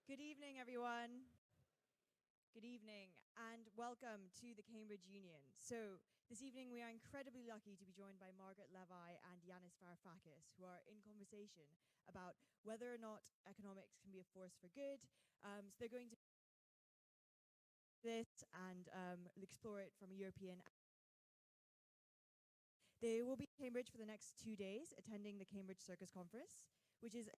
Good evening, everyone. Good evening, and welcome to the Cambridge Union. So, this evening we are incredibly lucky to be joined by Margaret Levi and Yanis Varoufakis, who are in conversation about whether or not economics can be a force for good. So they're going to this and explore it from a European. They will be in Cambridge for the next 2 days, attending the Cambridge Circus Conference, which is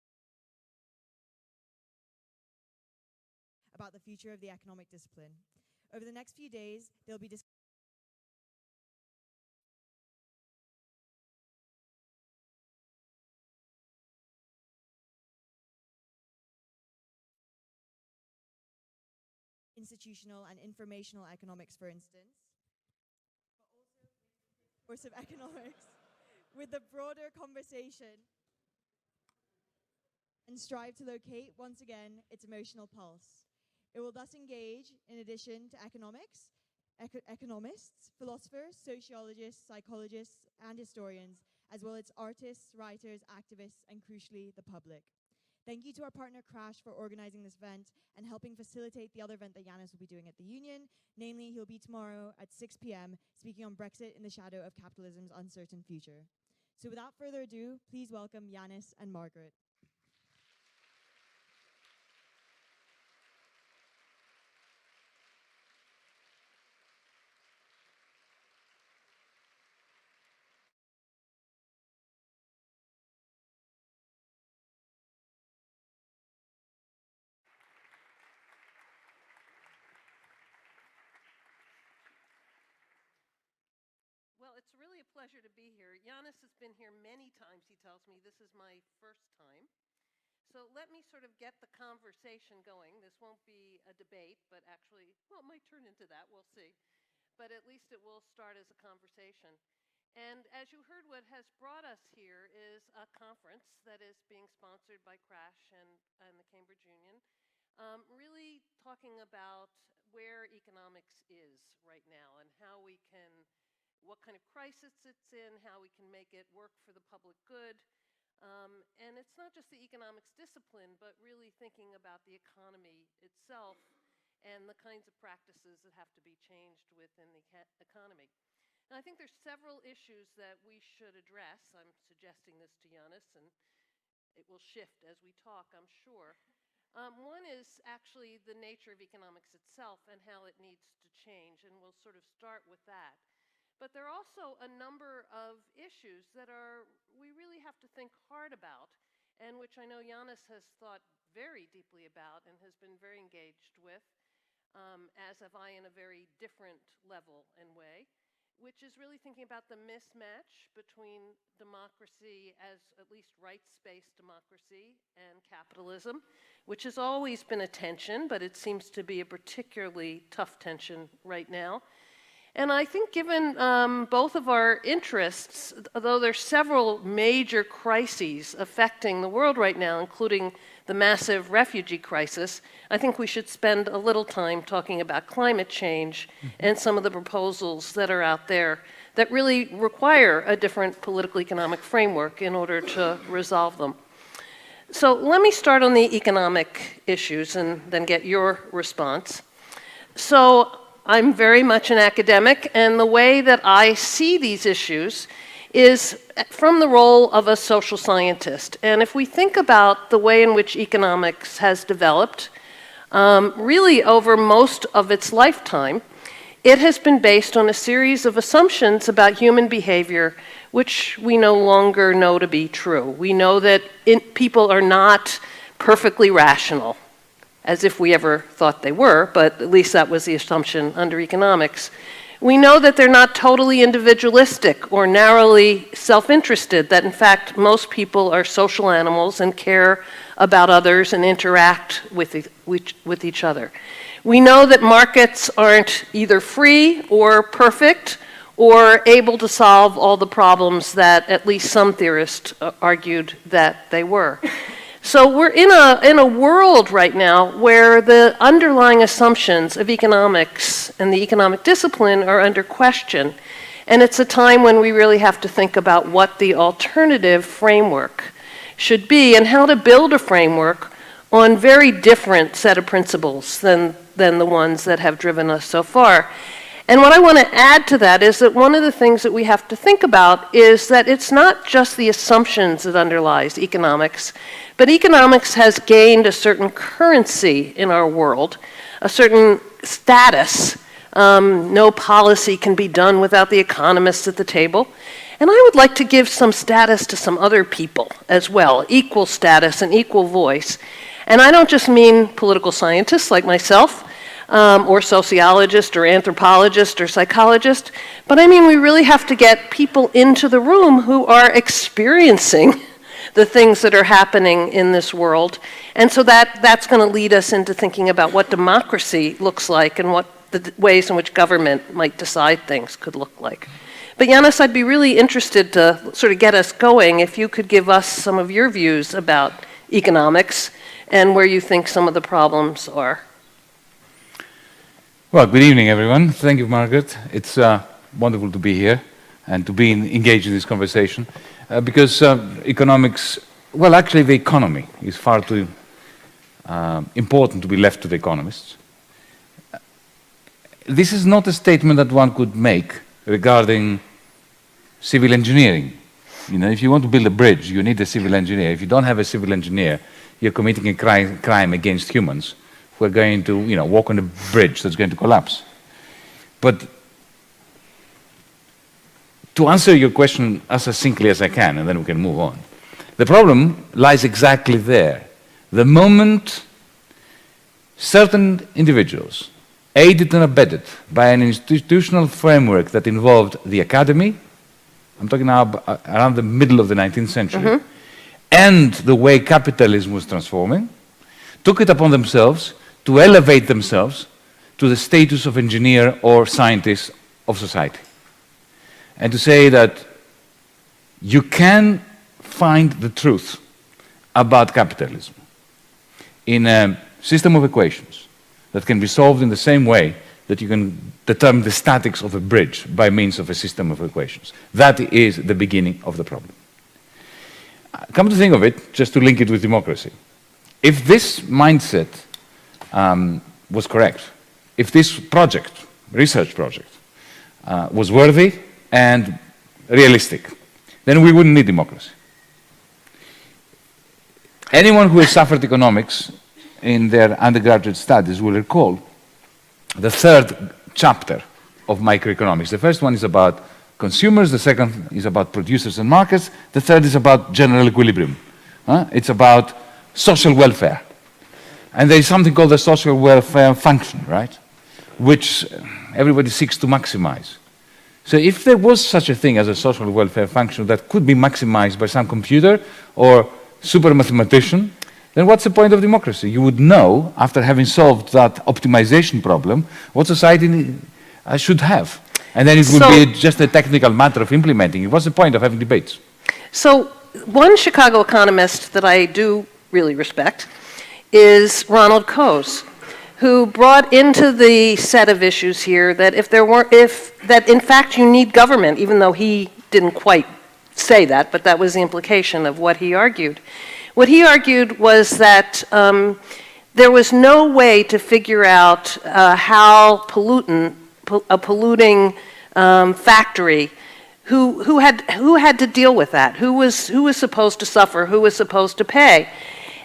about the future of the economic discipline. Over the next few days, they'll be discussing institutional and informational economics, for instance, but also the course of economics with the broader conversation and strive to locate, once again, its emotional pulse. It will thus engage, in addition to economics, economists, philosophers, sociologists, psychologists, and historians, as well as artists, writers, activists, and crucially, the public. Thank you to our partner Crash for organizing this event and helping facilitate the other event that Yanis will be doing at the Union. Namely, he'll be tomorrow at 6 p.m. speaking on Brexit in the shadow of capitalism's uncertain future. So without further ado, please welcome Yanis and Margaret. Well, it's really a pleasure to be here. Yanis has been here many times, he tells me. This is my first time. So let me sort of get the conversation going. This won't be a debate, but actually, well, it might turn into that, we'll see. But at least it will start as a conversation. And as you heard, what has brought us here is a conference that is being sponsored by Crash and the Cambridge Union, really talking about where economics is right now and how we can, what kind of crisis it's in, how we can make it work for the public good. And it's not just the economics discipline, but really thinking about the economy itself and the kinds of practices that have to be changed within the economy. And I think there's several issues that we should address. I'm suggesting this to Yanis, and it will shift as we talk, I'm sure. One is actually the nature of economics itself and how it needs to change, and we'll sort of start with that. But there are also a number of issues that we really have to think hard about, and which I know Yanis has thought very deeply about and has been very engaged with, as have I in a very different level and way, which is really thinking about the mismatch between democracy as at least rights-based democracy and capitalism, which has always been a tension, but it seems to be a particularly tough tension right now. And I think given both of our interests, though there's several major crises affecting the world right now, including the massive refugee crisis, I think we should spend a little time talking about climate change and some of the proposals that are out there that really require a different political economic framework in order to resolve them. So let me start on the economic issues and then get your response. So I'm very much an academic, and the way that I see these issues is from the role of a social scientist. And if we think about the way in which economics has developed, really over most of its lifetime, it has been based on a series of assumptions about human behavior which we no longer know to be true. We know that people are not perfectly rational, as if we ever thought they were, but at least that was the assumption under economics. We know that they're not totally individualistic or narrowly self-interested, that in fact most people are social animals and care about others and interact with each other. We know that markets aren't either free or perfect or able to solve all the problems that at least some theorists argued that they were. So we're in a world right now where the underlying assumptions of economics and the economic discipline are under question. And it's a time when we really have to think about what the alternative framework should be and how to build a framework on very different set of principles than the ones that have driven us so far. And what I want to add to that is that one of the things that we have to think about is that it's not just the assumptions that underlies economics, but economics has gained a certain currency in our world, a certain status. No policy can be done without the economists at the table. And I would like to give some status to some other people as well, equal status and equal voice. And I don't just mean political scientists like myself, or sociologist or anthropologist or psychologist, but I mean we really have to get people into the room who are experiencing the things that are happening in this world. And so that's going to lead us into thinking about what democracy looks like and what the ways in which government might decide things could look like. But Yanis, I'd be really interested to sort of get us going if you could give us some of your views about economics and where you think some of the problems are. Well, good evening, everyone. Thank you, Margaret. It's wonderful to be here and to be engaged in this conversation because economics, well, actually the economy is far too important to be left to the economists. This is not a statement that one could make regarding civil engineering. You know, if you want to build a bridge, you need a civil engineer. If you don't have a civil engineer, you're committing a crime against humans who are going to, you know, walk on a bridge that's going to collapse. But to answer your question as succinctly as I can, and then we can move on, the problem lies exactly there. The moment certain individuals, aided and abetted by an institutional framework that involved the academy, I'm talking now around the middle of the 19th century, and the way capitalism was transforming, took it upon themselves to elevate themselves to the status of engineer or scientist of society. And to say that you can find the truth about capitalism in a system of equations that can be solved in the same way that you can determine the statics of a bridge by means of a system of equations. That is the beginning of the problem. Come to think of it, just to link it with democracy, if this mindset was correct, if this project, research project, was worthy and realistic, then we wouldn't need democracy. Anyone who has suffered economics in their undergraduate studies will recall the third chapter of microeconomics. The first one is about consumers, the second is about producers and markets, the third is about general equilibrium. It's about social welfare. And there is something called the social welfare function, right? Which everybody seeks to maximize. So if there was such a thing as a social welfare function that could be maximized by some computer or super mathematician, then what's the point of democracy? You would know, after having solved that optimization problem, what society should have. And then it would be just a technical matter of implementing it. What's the point of having debates? So one Chicago economist that I do really respect is Ronald Coase, who brought into the set of issues here that that in fact you need government, even though he didn't quite say that, but that was the implication of what he argued. What he argued was that there was no way to figure out how a polluting factory, who had to deal with that, who was supposed to suffer, who was supposed to pay.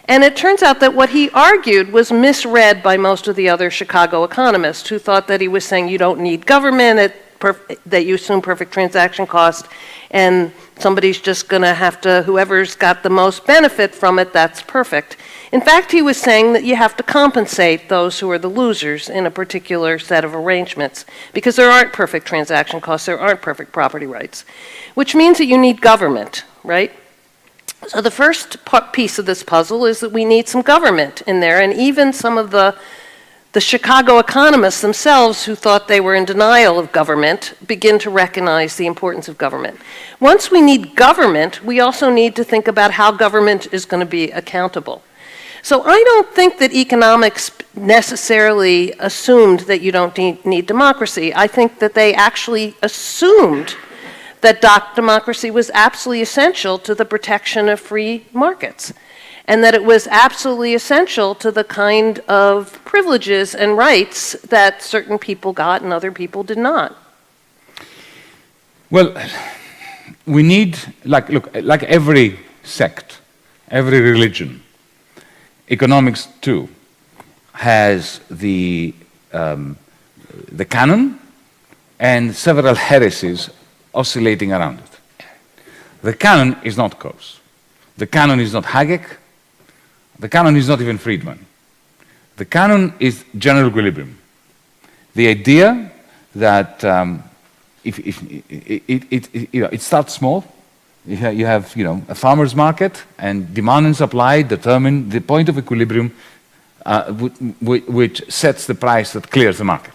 And it turns out that what he argued was misread by most of the other Chicago economists who thought that he was saying you don't need government, that you assume perfect transaction cost, and somebody's just going to have to, whoever's got the most benefit from it, that's perfect. In fact, he was saying that you have to compensate those who are the losers in a particular set of arrangements because there aren't perfect transaction costs, there aren't perfect property rights, which means that you need government, right? So the first piece of this puzzle is that we need some government in there, and even some of the Chicago economists themselves who thought they were in denial of government begin to recognize the importance of government. Once we need government, we also need to think about how government is going to be accountable. So I don't think that economics necessarily assumed that you don't need democracy. I think that they actually assumed that democracy was absolutely essential to the protection of free markets. and that it was absolutely essential to the kind of privileges and rights that certain people got and other people did not. Well, we need, like every sect, every religion, economics too has the canon and several heresies oscillating around it. The canon is not Coase. The canon is not Hayek. The canon is not even Friedman. The canon is general equilibrium. The idea that it starts small. You have a farmer's market, and demand and supply determine the point of equilibrium which sets the price that clears the market.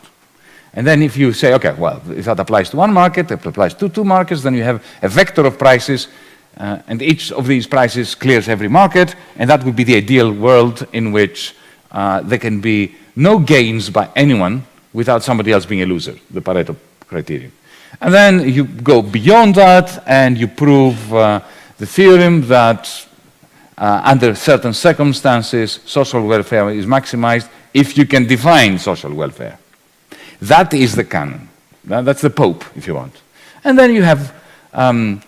And then if you say, okay, well, if that applies to one market, it applies to two markets, then you have a vector of prices, and each of these prices clears every market, and that would be the ideal world in which there can be no gains by anyone without somebody else being a loser, the Pareto criterion. And then you go beyond that, and you prove the theorem that under certain circumstances, social welfare is maximized if you can define social welfare. That is the canon. That's the Pope, if you want. And then you have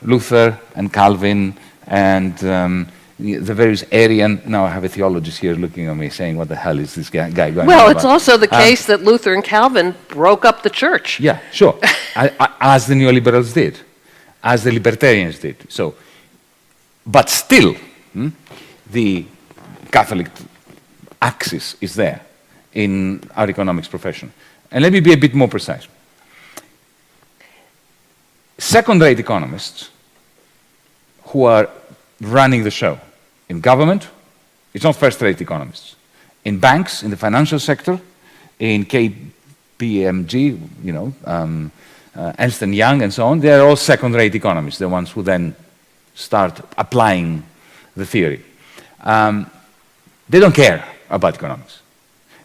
Luther and Calvin and the various Arian. Now I have a theologist here looking at me saying, what the hell is this guy going on Well, about? it's also the case that Luther and Calvin broke up the church. Yeah, sure. As the neoliberals did, as the libertarians did. So, but still, the Catholic axis is there in our economics profession. And let me be a bit more precise. Second-rate economists who are running the show in government, it's not first-rate economists. In banks, in the financial sector, in KPMG, Ernst & Young and so on, they are all second-rate economists, the ones who then start applying the theory. They don't care about economics.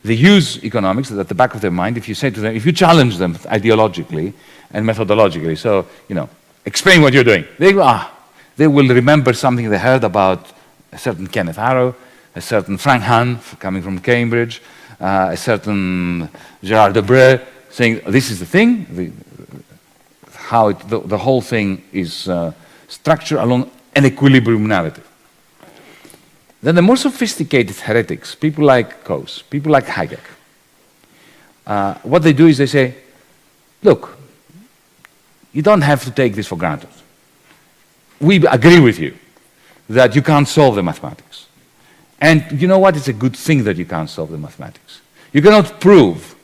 They use economics at the back of their mind. If you say to them, if you challenge them ideologically and methodologically, so, explain what you're doing, they will remember something they heard about a certain Kenneth Arrow, a certain Frank Hahn coming from Cambridge, a certain Gerard Debreu, saying this is the thing, the whole thing is structured along an equilibrium narrative. Then the more sophisticated heretics, people like Coase, people like Hayek, what they do is they say, look, you don't have to take this for granted. We agree with you that you can't solve the mathematics. And you know what? It's a good thing that you can't solve the mathematics. You cannot prove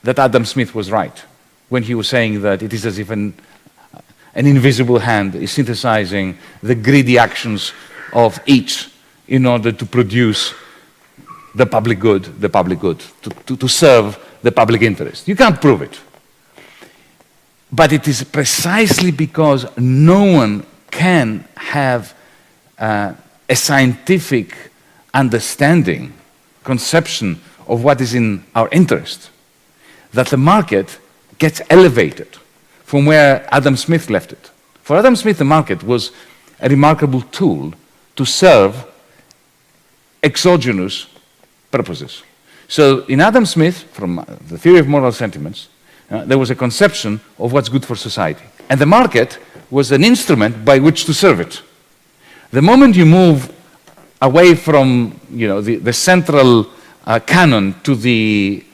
that Adam Smith was right when he was saying that it is as if an invisible hand is synthesizing the greedy actions of each in order to produce the public good, to serve the public interest. You can't prove it. But it is precisely because no one can have a scientific understanding, conception of what is in our interest, that the market gets elevated from where Adam Smith left it. For Adam Smith, the market was a remarkable tool to serve exogenous purposes. So in Adam Smith, from the theory of moral sentiments, there was a conception of what's good for society. And the market was an instrument by which to serve it. The moment you move away from the central canon to the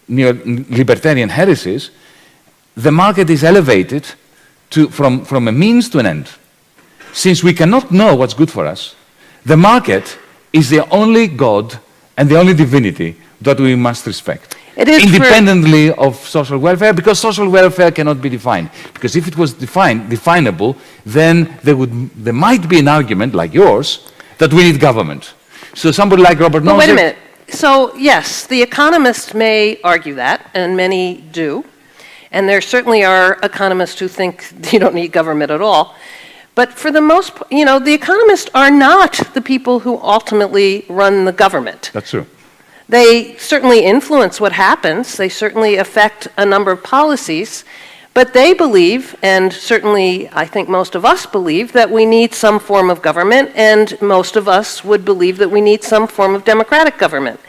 neo-libertarian heresies, the market is elevated from a means to an end. Since we cannot know what's good for us, the market is the only God and the only divinity that we must respect. Independently of social welfare, because social welfare cannot be defined. Because if it was definable, then there might be an argument like yours that we need government. So somebody like Robert Nozick... Wait a minute. So yes, the economists may argue that, and many do. And there certainly are economists who think you don't need government at all. But for the most part, the economists are not the people who ultimately run the government. That's true. They certainly influence what happens. They certainly affect a number of policies. But they believe, and certainly I think most of us believe, that we need some form of government, and most of us would believe that we need some form of democratic government.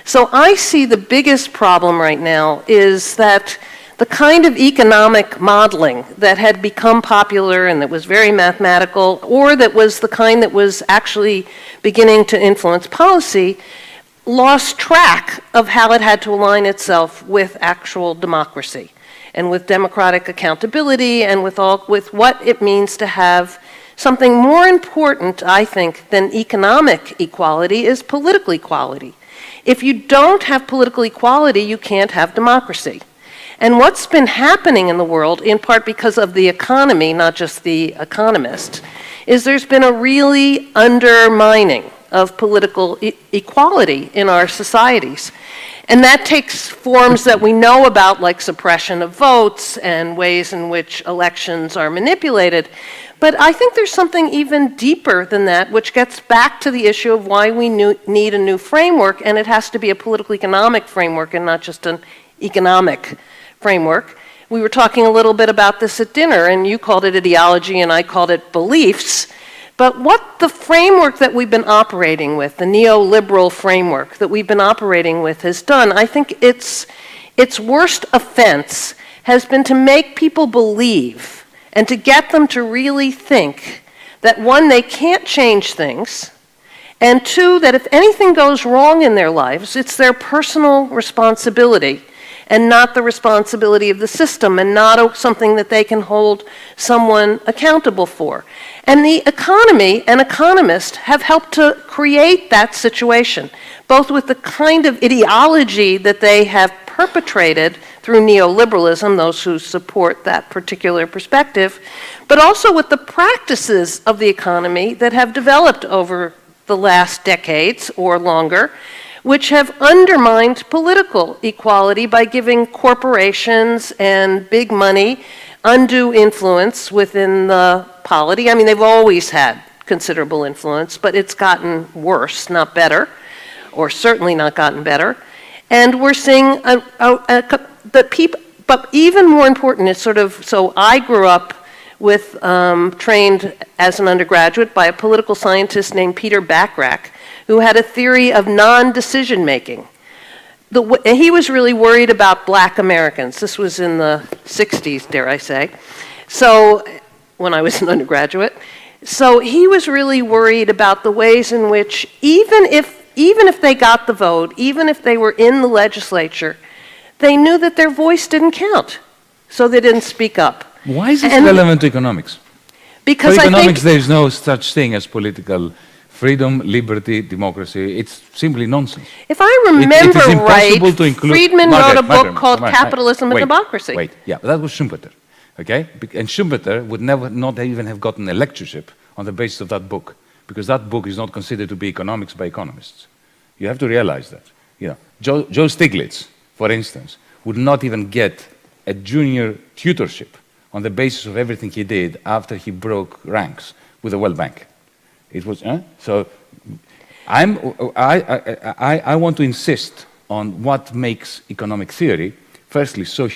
So I see the biggest problem right now is that the kind of economic modeling that had become popular and that was very mathematical, or that was the kind that was actually beginning to influence policy, lost track of how it had to align itself with actual democracy and with democratic accountability and with what it means to have something more important, I think, than economic equality is political equality. If you don't have political equality, you can't have democracy. And what's been happening in the world, in part because of the economy, not just the economists, is there's been a really undermining of political equality in our societies. And that takes forms that we know about, like suppression of votes and ways in which elections are manipulated. But I think there's something even deeper than that, which gets back to the issue of why we need a new framework, and it has to be a political economic framework and not just an economic framework. We were talking a little bit about this at dinner, and you called it ideology and I called it beliefs. But what the framework that we've been operating with, the neoliberal framework that we've been operating with has done, I think its worst offense has been to make people believe and to get them to really think that, one, they can't change things, and two, that if anything goes wrong in their lives, it's their personal responsibility and not the responsibility of the system, and not something that they can hold someone accountable for. And the economy and economists have helped to create that situation, both with the kind of ideology that they have perpetrated through neoliberalism, those who support that particular perspective, but also with the practices of the economy that have developed over the last decades or longer, which have undermined political equality by giving corporations and big money undue influence within the polity. I mean, they've always had considerable influence, but it's gotten worse, not better, or certainly not gotten better. And we're seeing that people, but even more important is sort of, so I grew up with, trained as an undergraduate by a political scientist named Peter Bachrach, who had a theory of non-decision making. He was really worried about black Americans. This was in the 60s, dare I say. So, when I was an undergraduate. So he was really worried about the ways in which, even if they got the vote, even if they were in the legislature, they knew that their voice didn't count. So they didn't speak up. Why is this relevant to economics? Because for economics, there is no such thing as political freedom, liberty, democracy. It's simply nonsense. If I remember right, Friedman wrote a book called Capitalism and Democracy. Wait, yeah, but that was Schumpeter, okay? And Schumpeter would not even have gotten a lectureship on the basis of that book, because that book is not considered to be economics by economists. You have to realize that. You know, Joe Stiglitz, for instance, would not even get a junior tutorship on the basis of everything he did after he broke ranks with the World Bank. It was, so I want to insist on what makes economic theory, firstly, so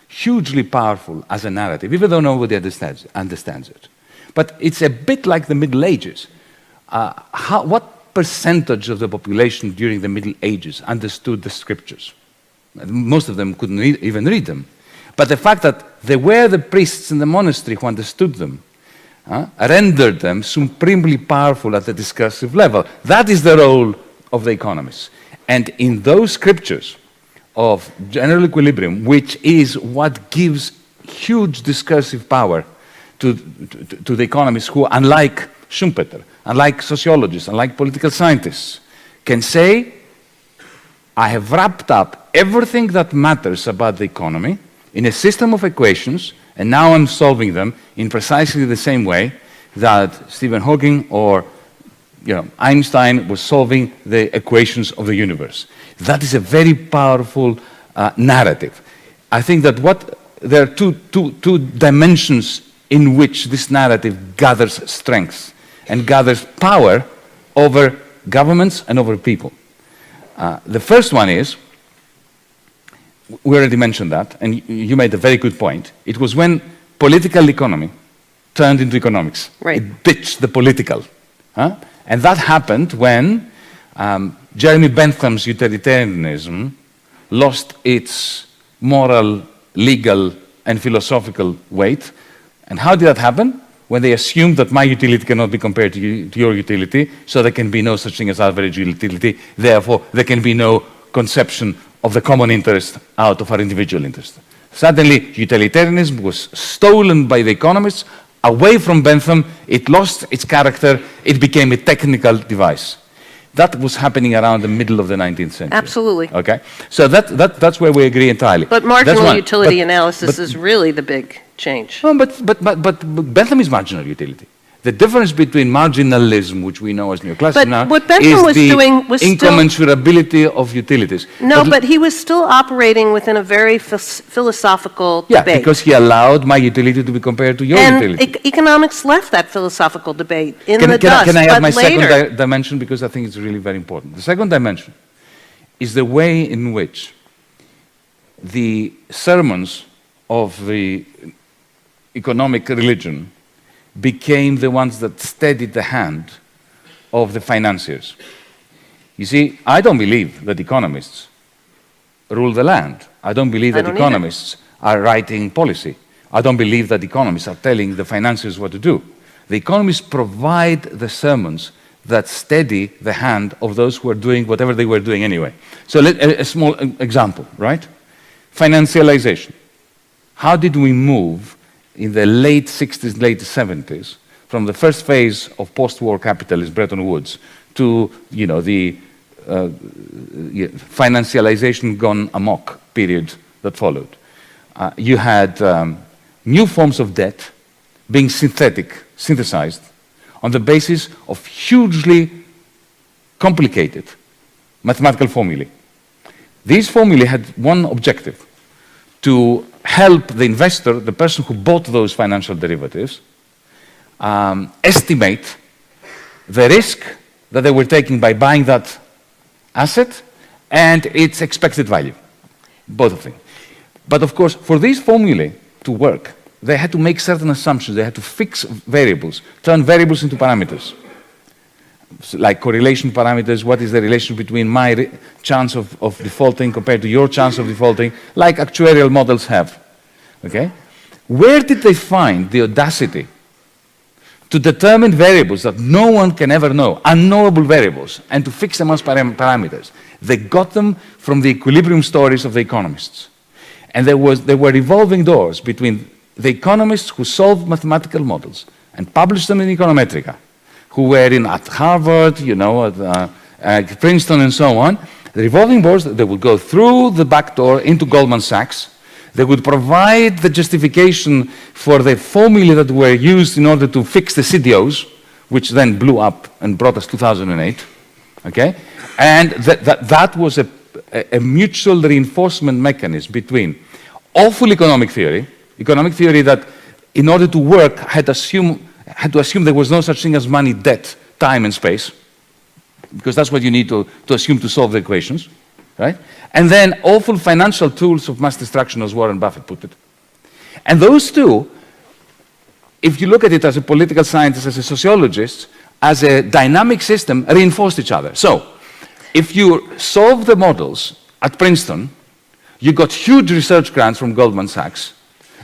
hugely powerful as a narrative, even though nobody understands it. But it's a bit like the Middle Ages. What percentage of the population during the Middle Ages understood the scriptures? Most of them couldn't even read them. But the fact that there were the priests in the monastery who understood them rendered them supremely powerful at the discursive level. That is the role of the economists. And in those scriptures of general equilibrium, which is what gives huge discursive power to the economists who, unlike Schumpeter, unlike sociologists, unlike political scientists, can say, I have wrapped up everything that matters about the economy in a system of equations, and now I'm solving them in precisely the same way that Stephen Hawking or Einstein was solving the equations of the universe. That is a very powerful narrative. I think that there are two dimensions in which this narrative gathers strength and gathers power over governments and over people. The first one is we already mentioned that, and you made a very good point. It was when political economy turned into economics. Right. It ditched the political. And that happened when Jeremy Bentham's utilitarianism lost its moral, legal, and philosophical weight. And how did that happen? When they assumed that my utility cannot be compared to your utility, so there can be no such thing as average utility, therefore there can be no conception of the common interest out of our individual interest. Suddenly, utilitarianism was stolen by the economists, away from Bentham, it lost its character, it became a technical device. That was happening around the middle of the 19th century. Absolutely. Okay? So that's where we agree entirely. But marginal utility analysis is really the big change. No, but Bentham is marginal utility. The difference between marginalism, which we know as neoclassicism now, what Bentham was doing was incommensurability of utilities. No, but he was still operating within a very philosophical debate. Yeah, because he allowed my utility to be compared to your utility. And economics left that philosophical debate in the dust. Can I add my later, second dimension, because I think it's really very important. The second dimension is the way in which the sermons of the economic religion became the ones that steadied the hand of the financiers. You see, I don't believe that economists rule the land. I don't believe that economists are writing policy. I don't believe that economists are telling the financiers what to do. The economists provide the sermons that steady the hand of those who are doing whatever they were doing anyway. So a small example, right? Financialization. How did we move in the late 60s, late 70s, from the first phase of post-war capitalism, Bretton Woods, to the financialization gone amok period that followed? You had new forms of debt being synthesized on the basis of hugely complicated mathematical formulae. These formulae had one objective: to help the investor, the person who bought those financial derivatives, estimate the risk that they were taking by buying that asset and its expected value, both of them. But of course, for these formulae to work, they had to make certain assumptions. They had to fix variables, turn variables into parameters, like correlation parameters. What is the relation between my chance of defaulting compared to your chance of defaulting, like actuarial models have. Okay? Where did they find the audacity to determine variables that no one can ever know, unknowable variables, and to fix them as parameters? They got them from the equilibrium stories of the economists. And there were revolving doors between the economists who solved mathematical models and published them in Econometrica, who were at Harvard, at Princeton, and so on. The revolving doors, they would go through the back door into Goldman Sachs. They would provide the justification for the formulae that were used in order to fix the CDOs, which then blew up and brought us 2008. Okay? And that was a mutual reinforcement mechanism between awful economic theory that in order to work had to assume there was no such thing as money, debt, time, and space, because that's what you need to assume to solve the equations, right? And then awful financial tools of mass destruction, as Warren Buffett put it. And those two, if you look at it as a political scientist, as a sociologist, as a dynamic system, reinforced each other. So, if you solve the models at Princeton, you got huge research grants from Goldman Sachs.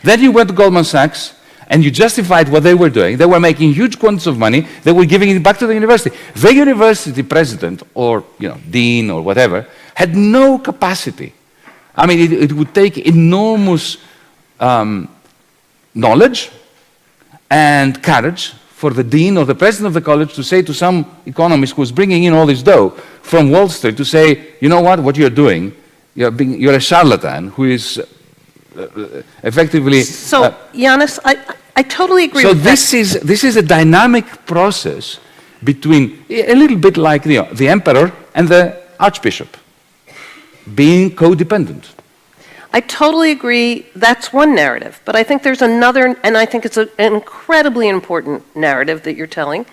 Then you went to Goldman Sachs, and you justified what they were doing. They were making huge quantities of money. They were giving it back to the university. The university president, or dean, or whatever, had no capacity. I mean, it would take enormous knowledge and courage for the dean or the president of the college to say to some economist who was bringing in all this dough from Wall Street, to say, you know what you're doing, you're a charlatan who is effectively... So, Yanis, I totally agree with that. So this is a dynamic process between, a little bit like the emperor and the archbishop, being codependent. I totally agree. That's one narrative. But I think there's another, and I think it's an incredibly important narrative that you're telling.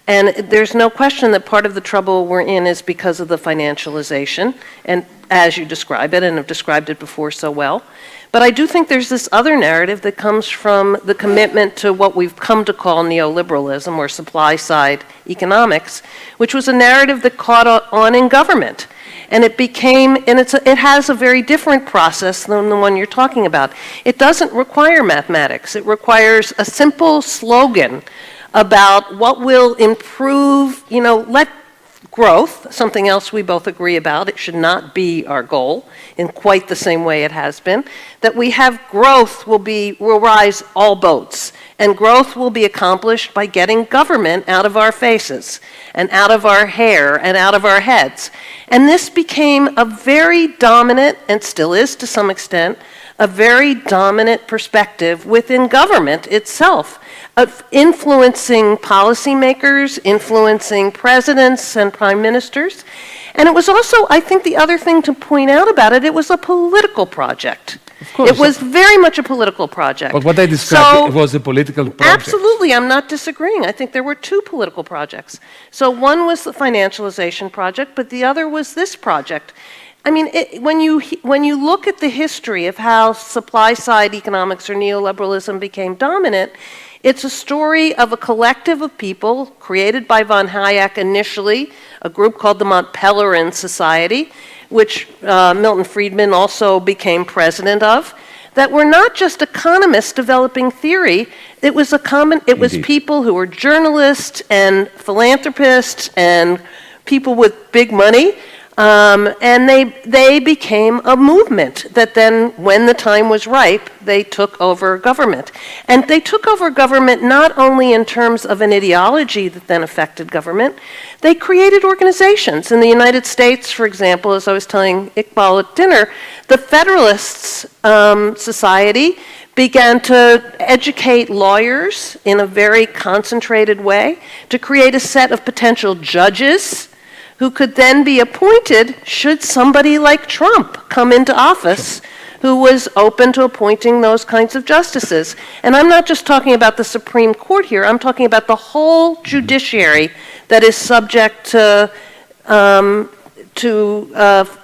And there's no question that part of the trouble we're in is because of the financialization, and as you describe it, and have described it before so well. But I do think there's this other narrative that comes from the commitment to what we've come to call neoliberalism or supply-side economics, which was a narrative that caught on in government. And it became, and it has a very different process than the one you're talking about. It doesn't require mathematics. It requires a simple slogan about what will improve, let growth, something else we both agree about, it should not be our goal in quite the same way it has been, that we have growth will rise all boats. And growth will be accomplished by getting government out of our faces and out of our hair and out of our heads. And this became a very dominant, and still is to some extent, a very dominant perspective within government itself, of influencing policymakers, influencing presidents and prime ministers. And it was also, I think the other thing to point out about it, it was a political project. Of course. It was very much a political project. But what I described was a political project. Absolutely, I'm not disagreeing. I think there were two political projects. So one was the financialization project, but the other was this project. I mean, when you look at the history of how supply-side economics or neoliberalism became dominant, it's a story of a collective of people created by von Hayek initially, a group called the Mont Pelerin Society, which Milton Friedman also became president of, that were not just economists developing theory. It was people who were journalists and philanthropists and people with big money. And they became a movement that then, when the time was ripe, they took over government. And they took over government not only in terms of an ideology that then affected government, they created organizations. In the United States, for example, as I was telling Iqbal at dinner, the Federalists Society began to educate lawyers in a very concentrated way, to create a set of potential judges who could then be appointed should somebody like Trump come into office who was open to appointing those kinds of justices. And I'm not just talking about the Supreme Court here, I'm talking about the whole judiciary that is subject to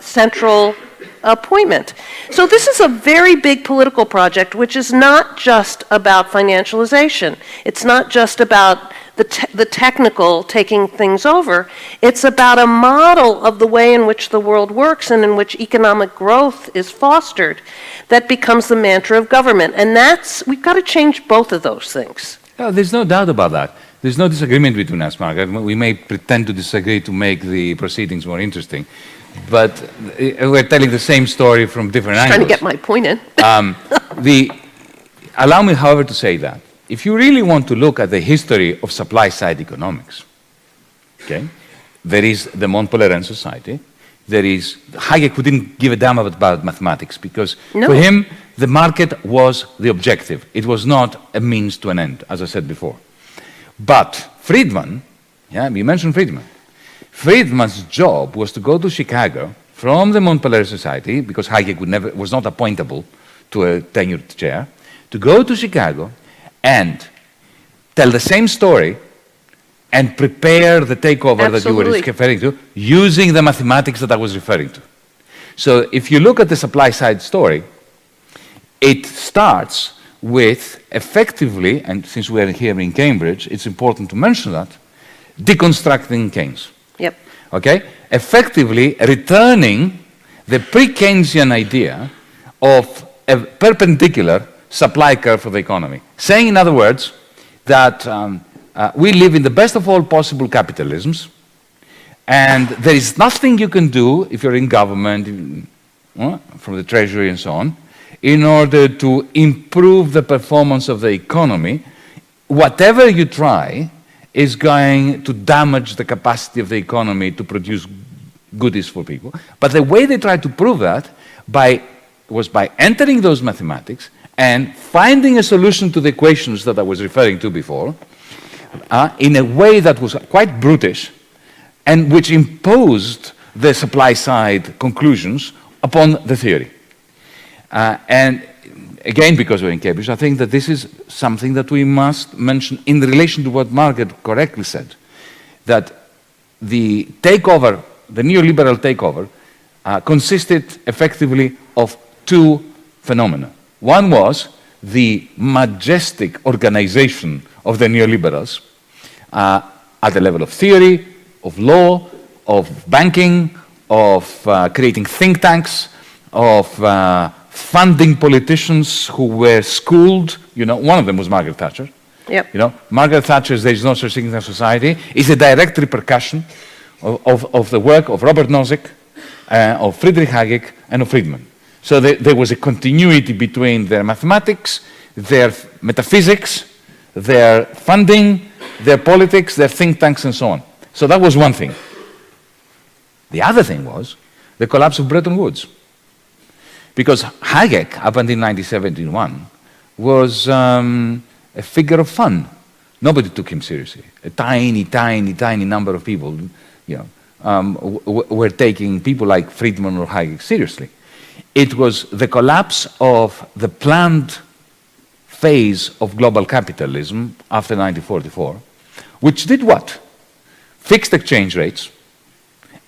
central appointment. So this is a very big political project, which is not just about financialization. It's not just about the technical taking things over. It's about a model of the way in which the world works and in which economic growth is fostered that becomes the mantra of government. And we've got to change both of those things. Oh, there's no doubt about that. There's no disagreement between us, Margaret. We may pretend to disagree to make the proceedings more interesting, but we're telling the same story from different angles. Trying to get my point in. Allow me, however, to say that if you really want to look at the history of supply-side economics, okay, there is the Mont Pelerin Society. There is Hayek, who didn't give a damn about mathematics because for him the market was the objective. It was not a means to an end, as I said before. But Friedman, you mentioned Friedman. Friedman's job was to go to Chicago from the Mont Pelerin Society, because Hayek was not appointable to a tenured chair, to go to Chicago and tell the same story and prepare the takeover that you were referring to, using the mathematics that I was referring to. So if you look at the supply side story, it starts with effectively, and since we are here in Cambridge, it's important to mention that, deconstructing Keynes. Yep. Okay? Effectively returning the pre-Keynesian idea of a perpendicular supply curve for the economy. Saying, in other words, that we live in the best of all possible capitalisms, and there is nothing you can do if you're in government, from the treasury and so on, in order to improve the performance of the economy. Whatever you try is going to damage the capacity of the economy to produce goodies for people. But the way they tried to prove that was by entering those mathematics and finding a solution to the equations that I was referring to before, in a way that was quite brutish, and which imposed the supply-side conclusions upon the theory. And again, because we're in Cambridge, I think that this is something that we must mention in relation to what Margaret correctly said. that the takeover, the neoliberal takeover, consisted effectively of two phenomena. One was the majestic organization of the neoliberals at the level of theory, of law, of banking, of creating think tanks, of funding politicians who were schooled. You know, one of them was Margaret Thatcher. Yep. You know, Margaret Thatcher's "There is no such thing as society" is a direct repercussion of the work of Robert Nozick, of Friedrich Hayek, and of Friedman. So there was a continuity between their mathematics, their metaphysics, their funding, their politics, their think tanks, and so on. So that was one thing. The other thing was the collapse of Bretton Woods. Because Hayek, up until 1971, was a figure of fun. Nobody took him seriously. A tiny, tiny, tiny number of people, you know, were taking people like Friedman or Hayek seriously. It was the collapse of the planned phase of global capitalism after 1944, which did what? Fixed exchange rates,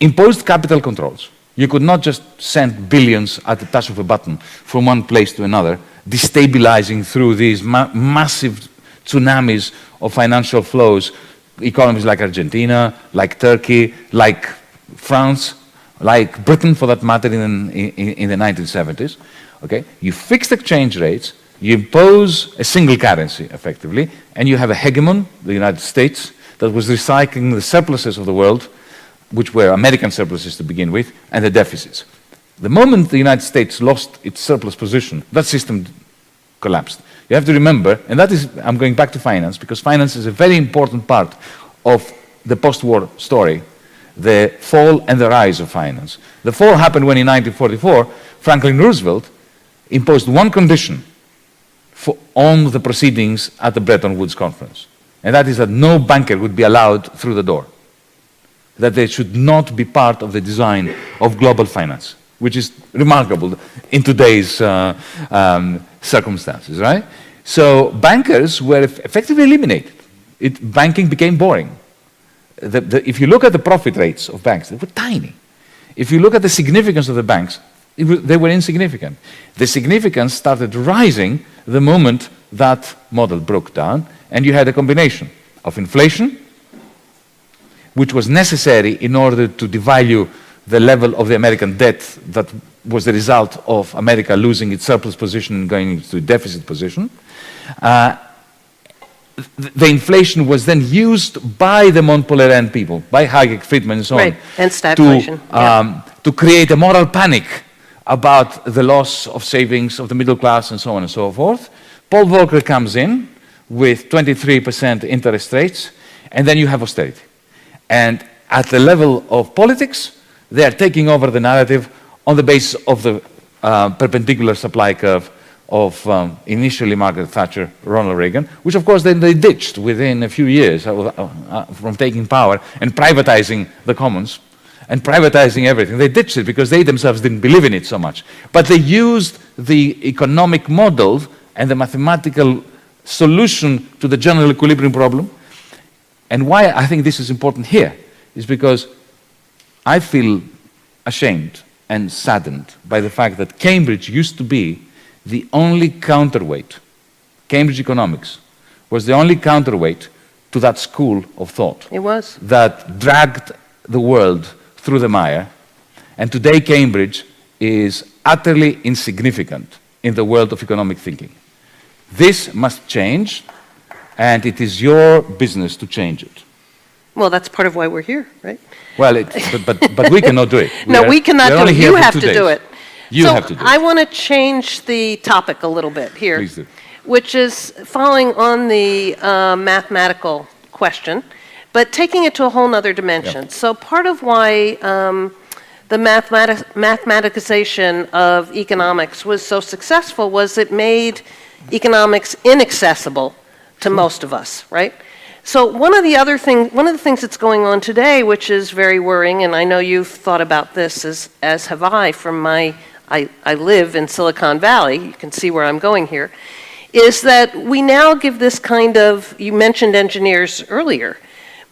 imposed capital controls. You could not just send billions at the touch of a button from one place to another, destabilizing through these massive tsunamis of financial flows, economies like Argentina, like Turkey, like France, like Britain for that matter in the 1970s. Okay? You fix exchange rates, you impose a single currency effectively, and you have a hegemon, the United States, that was recycling the surpluses of the world, which were American surpluses to begin with, and the deficits. The moment the United States lost its surplus position, that system collapsed. You have to remember, and that is, I'm going back to finance, because finance is a very important part of the post-war story, the fall and the rise of finance. The fall happened when in 1944, Franklin Roosevelt imposed one condition on the proceedings at the Bretton Woods Conference, and that is that no banker would be allowed through the door, that they should not be part of the design of global finance, which is remarkable in today's circumstances, right? So bankers were effectively eliminated. Banking became boring. If you look at the profit rates of banks, they were tiny. If you look at the significance of the banks, they were insignificant. The significance started rising the moment that model broke down, and you had a combination of inflation, which was necessary in order to devalue the level of the American debt that was the result of America losing its surplus position and going into a deficit position. The inflation was then used by the Montpellier people, by Hayek, Friedman, and so on, and stagflation, to create a moral panic about the loss of savings of the middle class and so on and so forth. Paul Volcker comes in with 23% interest rates, and then you have austerity. And at the level of politics, they are taking over the narrative on the basis of the perpendicular supply curve of initially Margaret Thatcher, Ronald Reagan, which of course then they ditched within a few years from taking power and privatizing the commons and privatizing everything. They ditched it because they themselves didn't believe in it so much. But they used the economic model and the mathematical solution to the general equilibrium problem. And why I think this is important here is because I feel ashamed and saddened by the fact that Cambridge used to be the only counterweight. Cambridge economics was the only counterweight to that school of thought. It was. That dragged the world through the mire. And today Cambridge is utterly insignificant in the world of economic thinking. This must change, and it is your business to change it. Well, that's part of why we're here, right? Well, but we cannot do it. We cannot do it. You have to do it. You have to do it. I want to change the topic a little bit here. Please do. Which is following on the mathematical question, but taking it to a whole other dimension. Yep. So part of why the mathematicization of economics was so successful was it made economics inaccessible to most of us, right? So one of the things that's going on today, which is very worrying, and I know you've thought about this as have I from I live in Silicon Valley, you can see where I'm going here, is that we now give this kind of, you mentioned engineers earlier,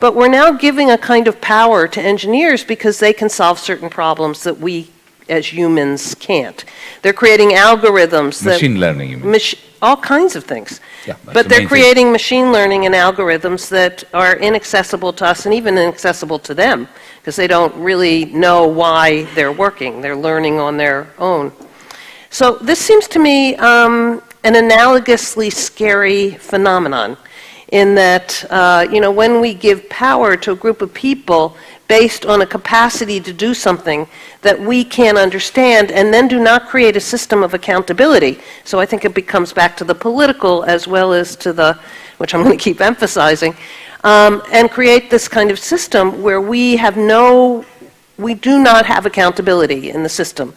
But we're now giving a kind of power to engineers because they can solve certain problems that we as humans can't. They're creating algorithms. Machine learning, you mean? All kinds of things. Yeah, but they're creating machine learning and algorithms that are inaccessible to us and even inaccessible to them because they don't really know why they're working. They're learning on their own. So this seems to me an analogously scary phenomenon in that, when we give power to a group of people based on a capacity to do something that we can't understand and then do not create a system of accountability. So I think it becomes back to the political as well as to the, which I'm going to keep emphasizing, and create this kind of system where we do not have accountability in the system.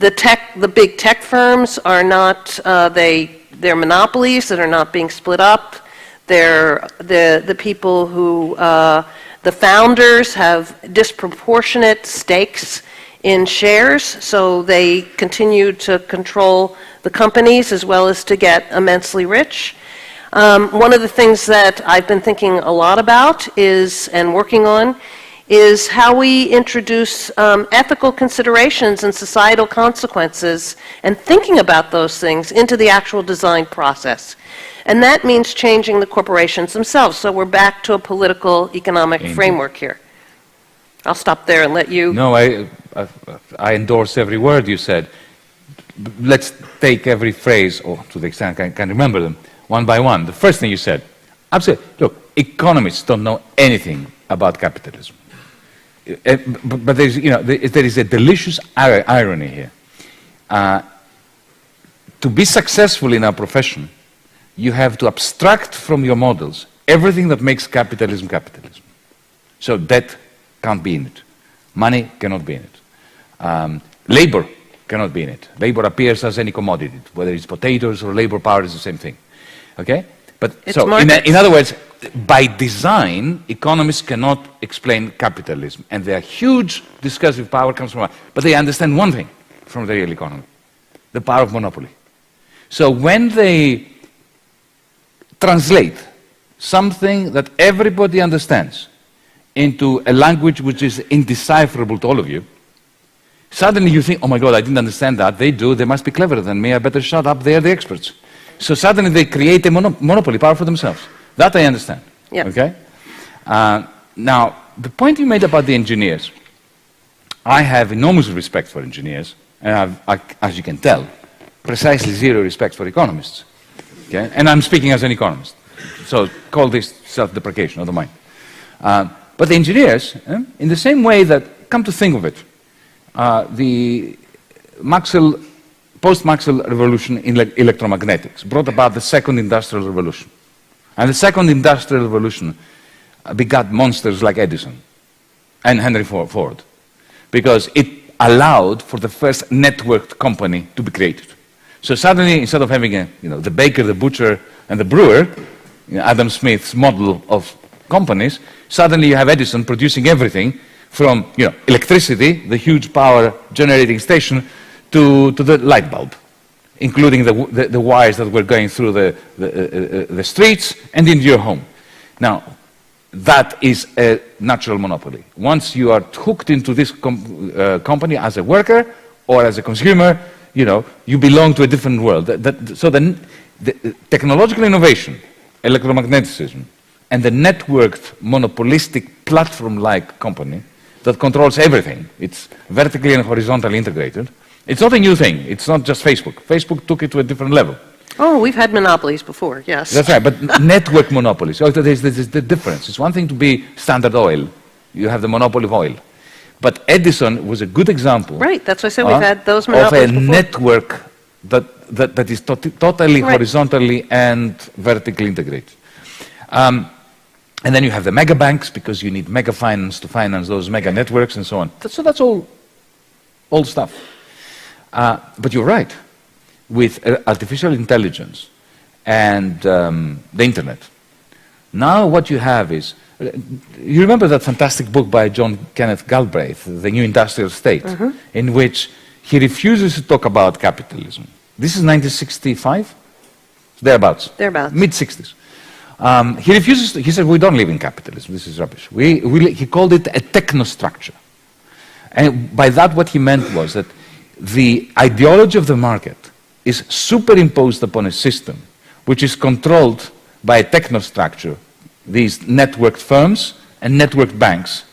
The big tech firms are not, they're monopolies that are not being split up. They're the people who, the founders have disproportionate stakes in shares, so they continue to control the companies as well as to get immensely rich. One of the things that I've been thinking a lot about and working on is how we introduce ethical considerations and societal consequences and thinking about those things into the actual design process. And that means changing the corporations themselves. So we're back to a political, economic framework here. I'll stop there and let you... No, I endorse every word you said. Let's take every phrase, or to the extent I can remember them, one by one. The first thing you said, absolutely. Look, economists don't know anything about capitalism. But there is a delicious irony here. To be successful in our profession, you have to abstract from your models everything that makes capitalism capitalism. So debt can't be in it. Money cannot be in it. Labor cannot be in it. Labor appears as any commodity. Whether it's potatoes or labor power is the same thing. Okay? But so, in other words, by design, economists cannot explain capitalism. And their huge discursive power comes from... But they understand one thing from the real economy. The power of monopoly. So when they translate something that everybody understands into a language which is indecipherable to all of you, suddenly you think, oh my God, I didn't understand that. They do. They must be cleverer than me. I better shut up. They are the experts. So suddenly they create a monopoly power for themselves. That I understand. Yep. Okay? Now, the point you made about the engineers, I have enormous respect for engineers, and as you can tell, precisely zero respect for economists. Okay? And I'm speaking as an economist. So call this self-deprecation, not mine. But the engineers, in the same way that, come to think of it, the post-Maxwell revolution in electromagnetics brought about the second industrial revolution. And the second industrial revolution begat monsters like Edison and Henry Ford, because it allowed for the first networked company to be created. So suddenly, instead of having the baker, the butcher, and the brewer, Adam Smith's model of companies, suddenly you have Edison producing everything from electricity, the huge power generating station, to the light bulb, including the wires that were going through the streets and into your home. Now, that is a natural monopoly. Once you are hooked into this company as a worker or as a consumer, you belong to a different world. So the technological innovation, electromagnetism, and the networked monopolistic platform-like company that controls everything, it's vertically and horizontally integrated. It's not a new thing. It's not just Facebook. Facebook took it to a different level. Oh, we've had monopolies before, yes. That's right, but network monopolies. So there's the difference. It's one thing to be Standard Oil. You have the monopoly of oil. But Edison was a good example. Right, that's why I said we've had those monopolies of a network that is totally horizontally and vertically integrated. And then you have the mega banks, because you need mega finance to finance those mega networks and so on. So that's all old stuff. But you're right. With artificial intelligence and the internet, now what you have is, you remember that fantastic book by John Kenneth Galbraith, The New Industrial State, in which he refuses to talk about capitalism. This is 1965? Thereabouts. Thereabouts. Mid-60s. He refuses, he said, we don't live in capitalism, this is rubbish. He called it a technostructure. And by that what he meant was that the ideology of the market is superimposed upon a system which is controlled by a technostructure, these networked firms and networked banks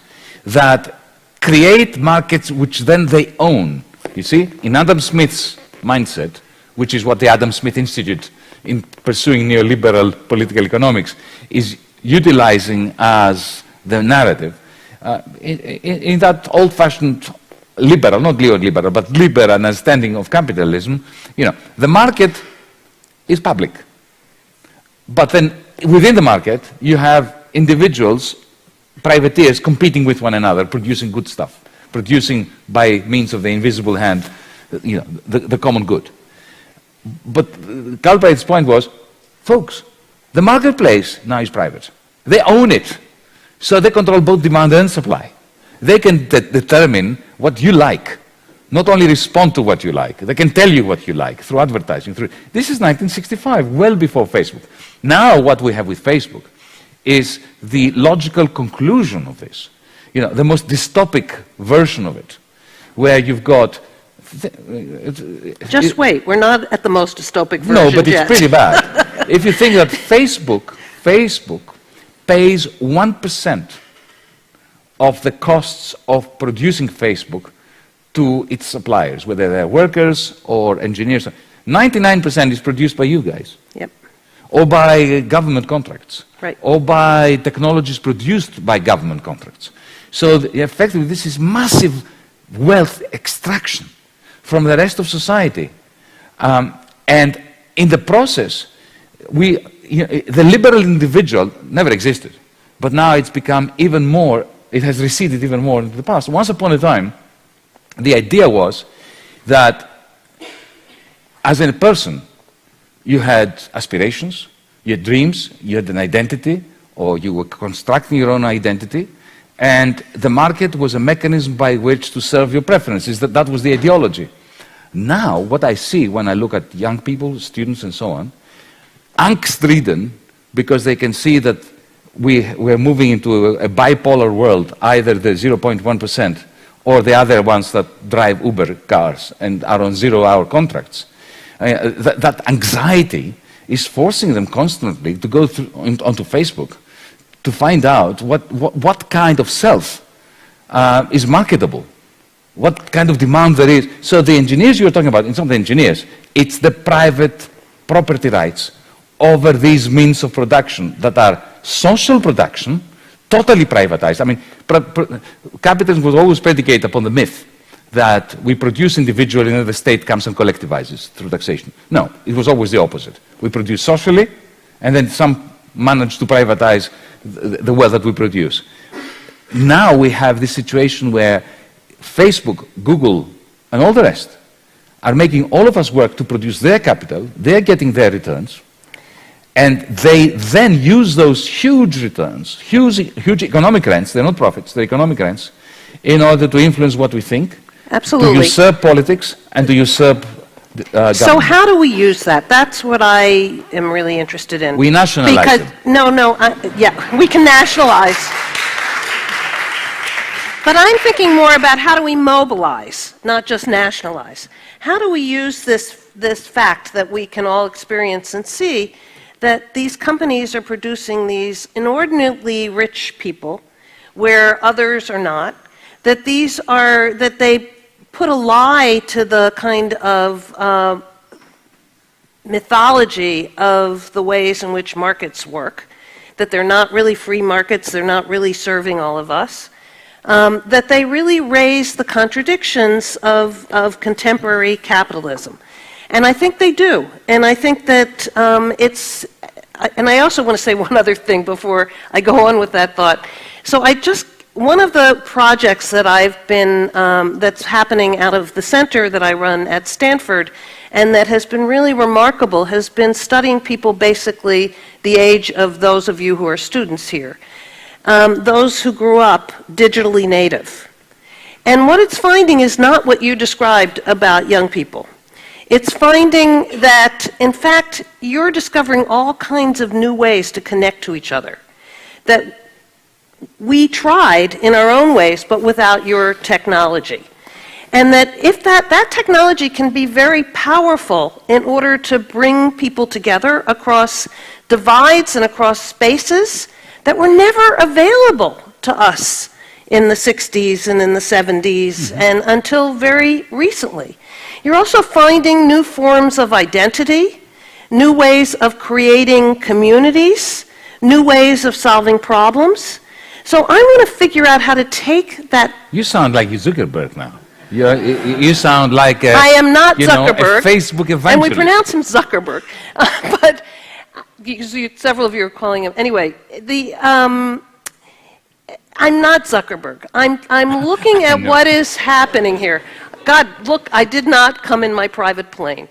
that create markets which then they own. You see, in Adam Smith's mindset, which is what the Adam Smith Institute in pursuing neoliberal political economics is utilizing as the narrative, in that old-fashioned liberal, not neoliberal, but liberal understanding of capitalism, you know, the market is public. But then within the market, you have individuals, privateers competing with one another, producing good stuff, producing by means of the invisible hand, you know, the common good. But Galbraith's point was, folks, the marketplace now is private. They own it. So they control both demand and supply. They can determine what you like, not only respond to what you like. They can tell you what you like through advertising. This is 1965, well before Facebook. Now what we have with Facebook is the logical conclusion of this. You know, the most dystopic version of it, where you've got... Just wait, we're not at the most dystopic version No, but yet. it's pretty bad. If you think that Facebook pays 1% of the costs of producing Facebook to its suppliers, whether they're workers or engineers. 99% is produced by you guys. Yep. Or by government contracts. Right. Or by technologies produced by government contracts. So effectively this is massive wealth extraction from the rest of society. And in the process, the liberal individual never existed. But now it's become even more, it has receded even more into the past. Once upon a time, the idea was that as a person, you had aspirations, you had dreams, you had an identity, or you were constructing your own identity, and the market was a mechanism by which to serve your preferences. That was the ideology. Now, what I see when I look at young people, students and so on, angst-ridden because they can see that we're moving into a bipolar world, either the 0.1% or the other ones that drive Uber cars and are on zero-hour contracts. That anxiety is forcing them constantly to go onto Facebook to find out what kind of self is marketable, what kind of demand there is. So the engineers you're talking about, it's not the engineers, it's the private property rights over these means of production that are social production, totally privatized. I mean, capitalism was always predicated upon the myth that we produce individually and then the state comes and collectivizes through taxation. No, it was always the opposite. We produce socially and then some manage to privatize the wealth that we produce. Now we have this situation where Facebook, Google, and all the rest are making all of us work to produce their capital, they're getting their returns, and they then use those huge returns, huge economic rents, they're not profits, they're economic rents, in order to influence what we think, Absolutely. to usurp politics, and to usurp government. So how do we use that? That's what I am really interested in. We nationalize it. Yeah, we can nationalize. But I'm thinking more about how do we mobilize, not just nationalize. How do we use this fact that we can all experience and see that these companies are producing these inordinately rich people where others are not, that they put a lie to the kind of mythology of the ways in which markets work, that they're not really free markets, they're not really serving all of us, that they really raise the contradictions of contemporary capitalism. And I think they do. And I think that and I also want to say one other thing before I go on with that thought. So one of the projects that I've been, that's happening out of the center that I run at Stanford, and that has been really remarkable, has been studying people basically the age of those of you who are students here. Those who grew up digitally native. And what it's finding is not what you described about young people. It's finding that, in fact, you're discovering all kinds of new ways to connect to each other that we tried in our own ways, but without your technology. And that if that technology can be very powerful in order to bring people together across divides and across spaces that were never available to us in the 60s and in the 70s and until very recently. You're also finding new forms of identity, new ways of creating communities, new ways of solving problems. So I want to figure out how to take that. You sound like Zuckerberg now. You sound like I am not Zuckerberg. A Facebook evangelist. And we pronounce him Zuckerberg. But several of you are calling him. Anyway, I'm not Zuckerberg. I'm looking at what is happening here. God, look, I did not come in my private plane.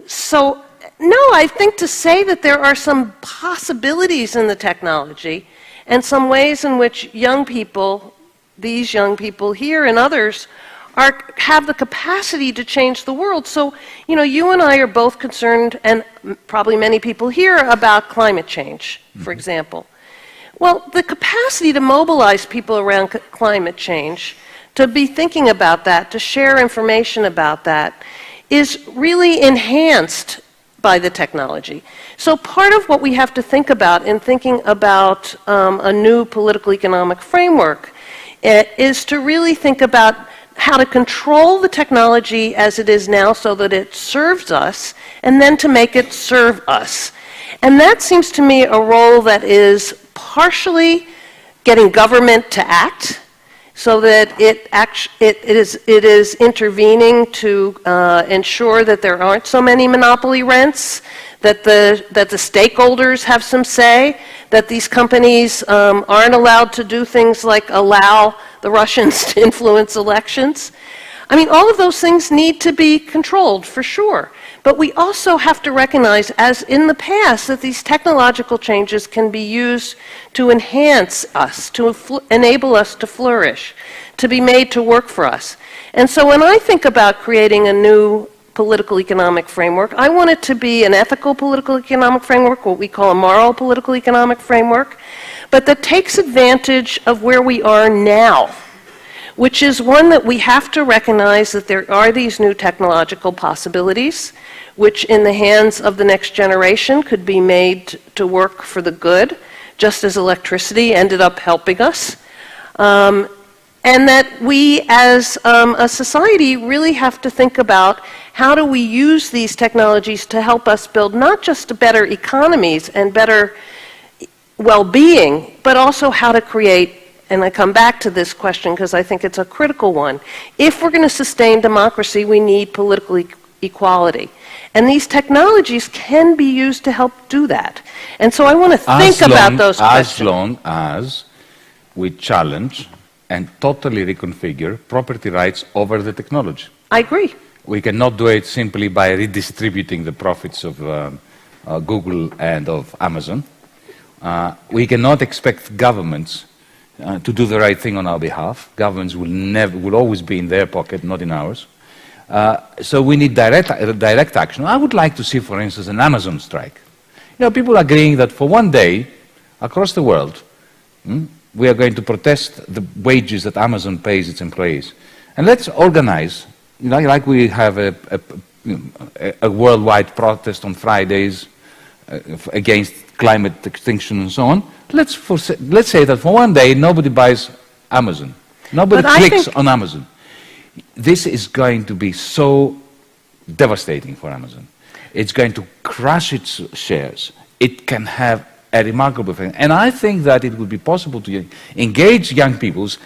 So, no, I think to say that there are some possibilities in the technology and some ways in which young people, these young people here and others, have the capacity to change the world. So, you and I are both concerned, and probably many people here, about climate change, for example. Well, the capacity to mobilize people around climate change, to be thinking about that, to share information about that, is really enhanced by the technology. So part of what we have to think about in thinking about a new political economic framework is to really think about how to control the technology as it is now so that it serves us, and then to make it serve us. And that seems to me a role that is partially getting government to act, so that it is intervening to ensure that there aren't so many monopoly rents, that the stakeholders have some say, that these companies aren't allowed to do things like allow the Russians to influence elections. I mean, all of those things need to be controlled, for sure. But we also have to recognize, as in the past, that these technological changes can be used to enhance us, to enable us to flourish, to be made to work for us. And so when I think about creating a new political economic framework, I want it to be an ethical political economic framework, what we call a moral political economic framework, but that takes advantage of where we are now, which is one that we have to recognize that there are these new technological possibilities, which in the hands of the next generation could be made to work for the good, just as electricity ended up helping us. And that we as a society really have to think about how do we use these technologies to help us build not just better economies and better well-being, but also how to create, and I come back to this question because I think it's a critical one. If we're going to sustain democracy, we need political equality. And these technologies can be used to help do that. And so I want to think about those questions. As long as we challenge and totally reconfigure property rights over the technology. I agree. We cannot do it simply by redistributing the profits of Google and of Amazon. We cannot expect governments to do the right thing on our behalf. Governments will always be in their pocket, not in ours. So we need direct action. I would like to see, for instance, an Amazon strike. People agreeing that for one day, across the world, we are going to protest the wages that Amazon pays its employees. And let's organize, like we have a worldwide protest on Fridays against climate extinction and so on. Let's say that for one day, nobody buys Amazon. Nobody clicks on Amazon. This is going to be so devastating for Amazon. It's going to crush its shares. It can have a remarkable thing. And I think that it would be possible to engage young people's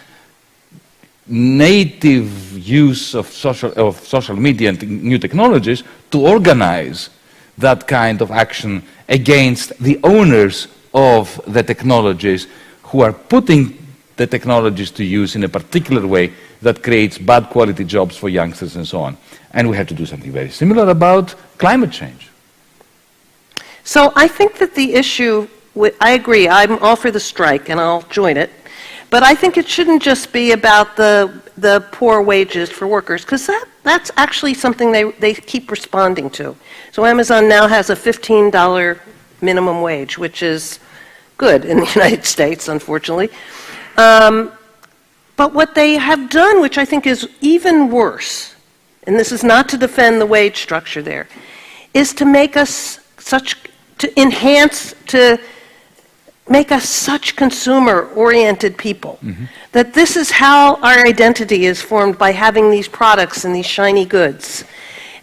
native use of social media and new technologies to organize that kind of action against the owners of the technologies who are putting the technologies to use in a particular way that creates bad quality jobs for youngsters and so on. And we have to do something very similar about climate change. So I think that the issue, I agree, I'm all for the strike and I'll join it, but I think it shouldn't just be about the poor wages for workers, because that's actually something they keep responding to. So Amazon now has a $15 minimum wage, which is good in the United States, unfortunately. But what they have done, which I think is even worse, and this is not to defend the wage structure there, is to make us make us such consumer-oriented people, that this is how our identity is formed, by having these products and these shiny goods.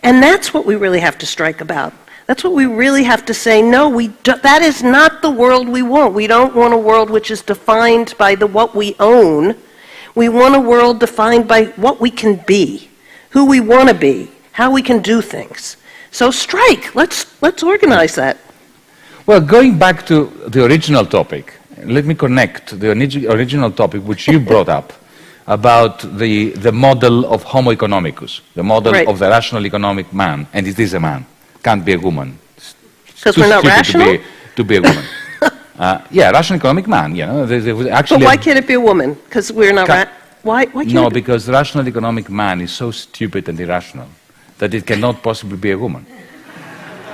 And that's what we really have to strike about. That's what we really have to say, no, that is not the world we want. We don't want a world which is defined by what we own. We want a world defined by what we can be, who we want to be, how we can do things. So strike, let's organize that. Well, going back to the original topic, let me connect the original topic which you brought up about the model of Homo economicus, the model of the rational economic man, and it is a man, can't be a woman. Because we're not rational? To be a woman. Yeah, rational economic man, you know. But why can't it be a woman? Because we're not why can't No, because the rational economic man is so stupid and irrational that it cannot possibly be a woman.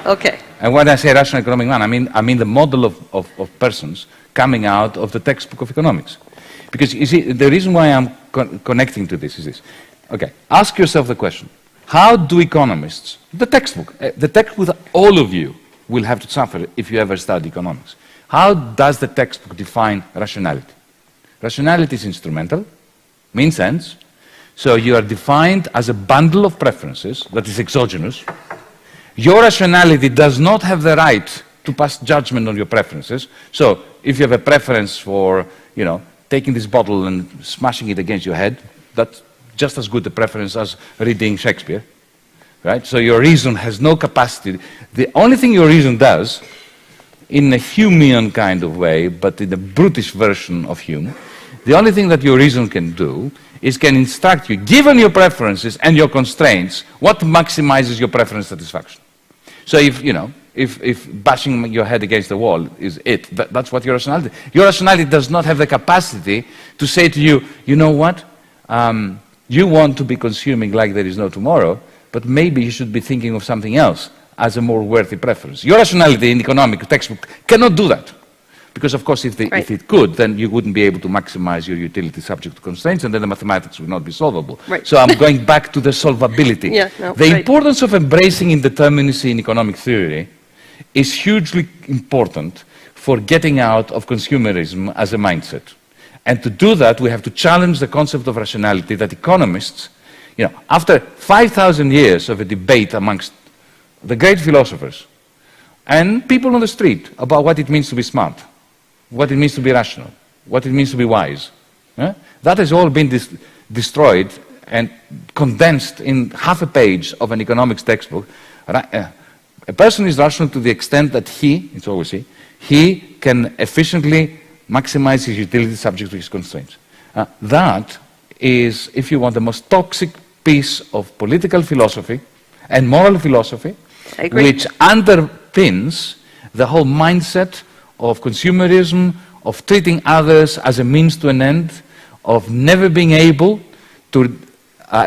Okay. And when I say rational economic man, I mean the model of persons coming out of the textbook of economics. Because, you see, the reason why I'm connecting to this is this. Okay, ask yourself the question. How do economists, the textbook that all of you will have to suffer if you ever study economics, how does the textbook define rationality? Rationality is instrumental, means ends. So you are defined as a bundle of preferences that is exogenous. Your rationality does not have the right to pass judgment on your preferences. So if you have a preference for, you know, taking this bottle and smashing it against your head, that's just as good a preference as reading Shakespeare, right? So your reason has no capacity. The only thing your reason does, in a Humean kind of way, but in the brutish version of Hume, the only thing that your reason can do is can instruct you, given your preferences and your constraints, what maximizes your preference satisfaction. So if, you know, if bashing your head against the wall is that's what your rationality. Your rationality does not have the capacity to say to you, you know what, you want to be consuming like there is no tomorrow, but maybe you should be thinking of something else as a more worthy preference. Your rationality in economic textbook cannot do that. Because, of course, if it could, then you wouldn't be able to maximize your utility subject to constraints, and then the mathematics would not be solvable. Right. So I'm going back to the solvability. Yeah, no, the importance of embracing indeterminacy in economic theory is hugely important for getting out of consumerism as a mindset. And to do that, we have to challenge the concept of rationality that economists, you know, after 5,000 years of a debate amongst the great philosophers and people on the street about what it means to be smart, what it means to be rational, what it means to be wise. That has all been destroyed and condensed in half a page of an economics textbook. A person is rational to the extent that it's always he can efficiently maximize his utility subject to his constraints. That is, if you want, the most toxic piece of political philosophy and moral philosophy, which underpins the whole mindset of consumerism, of treating others as a means to an end, of never being able to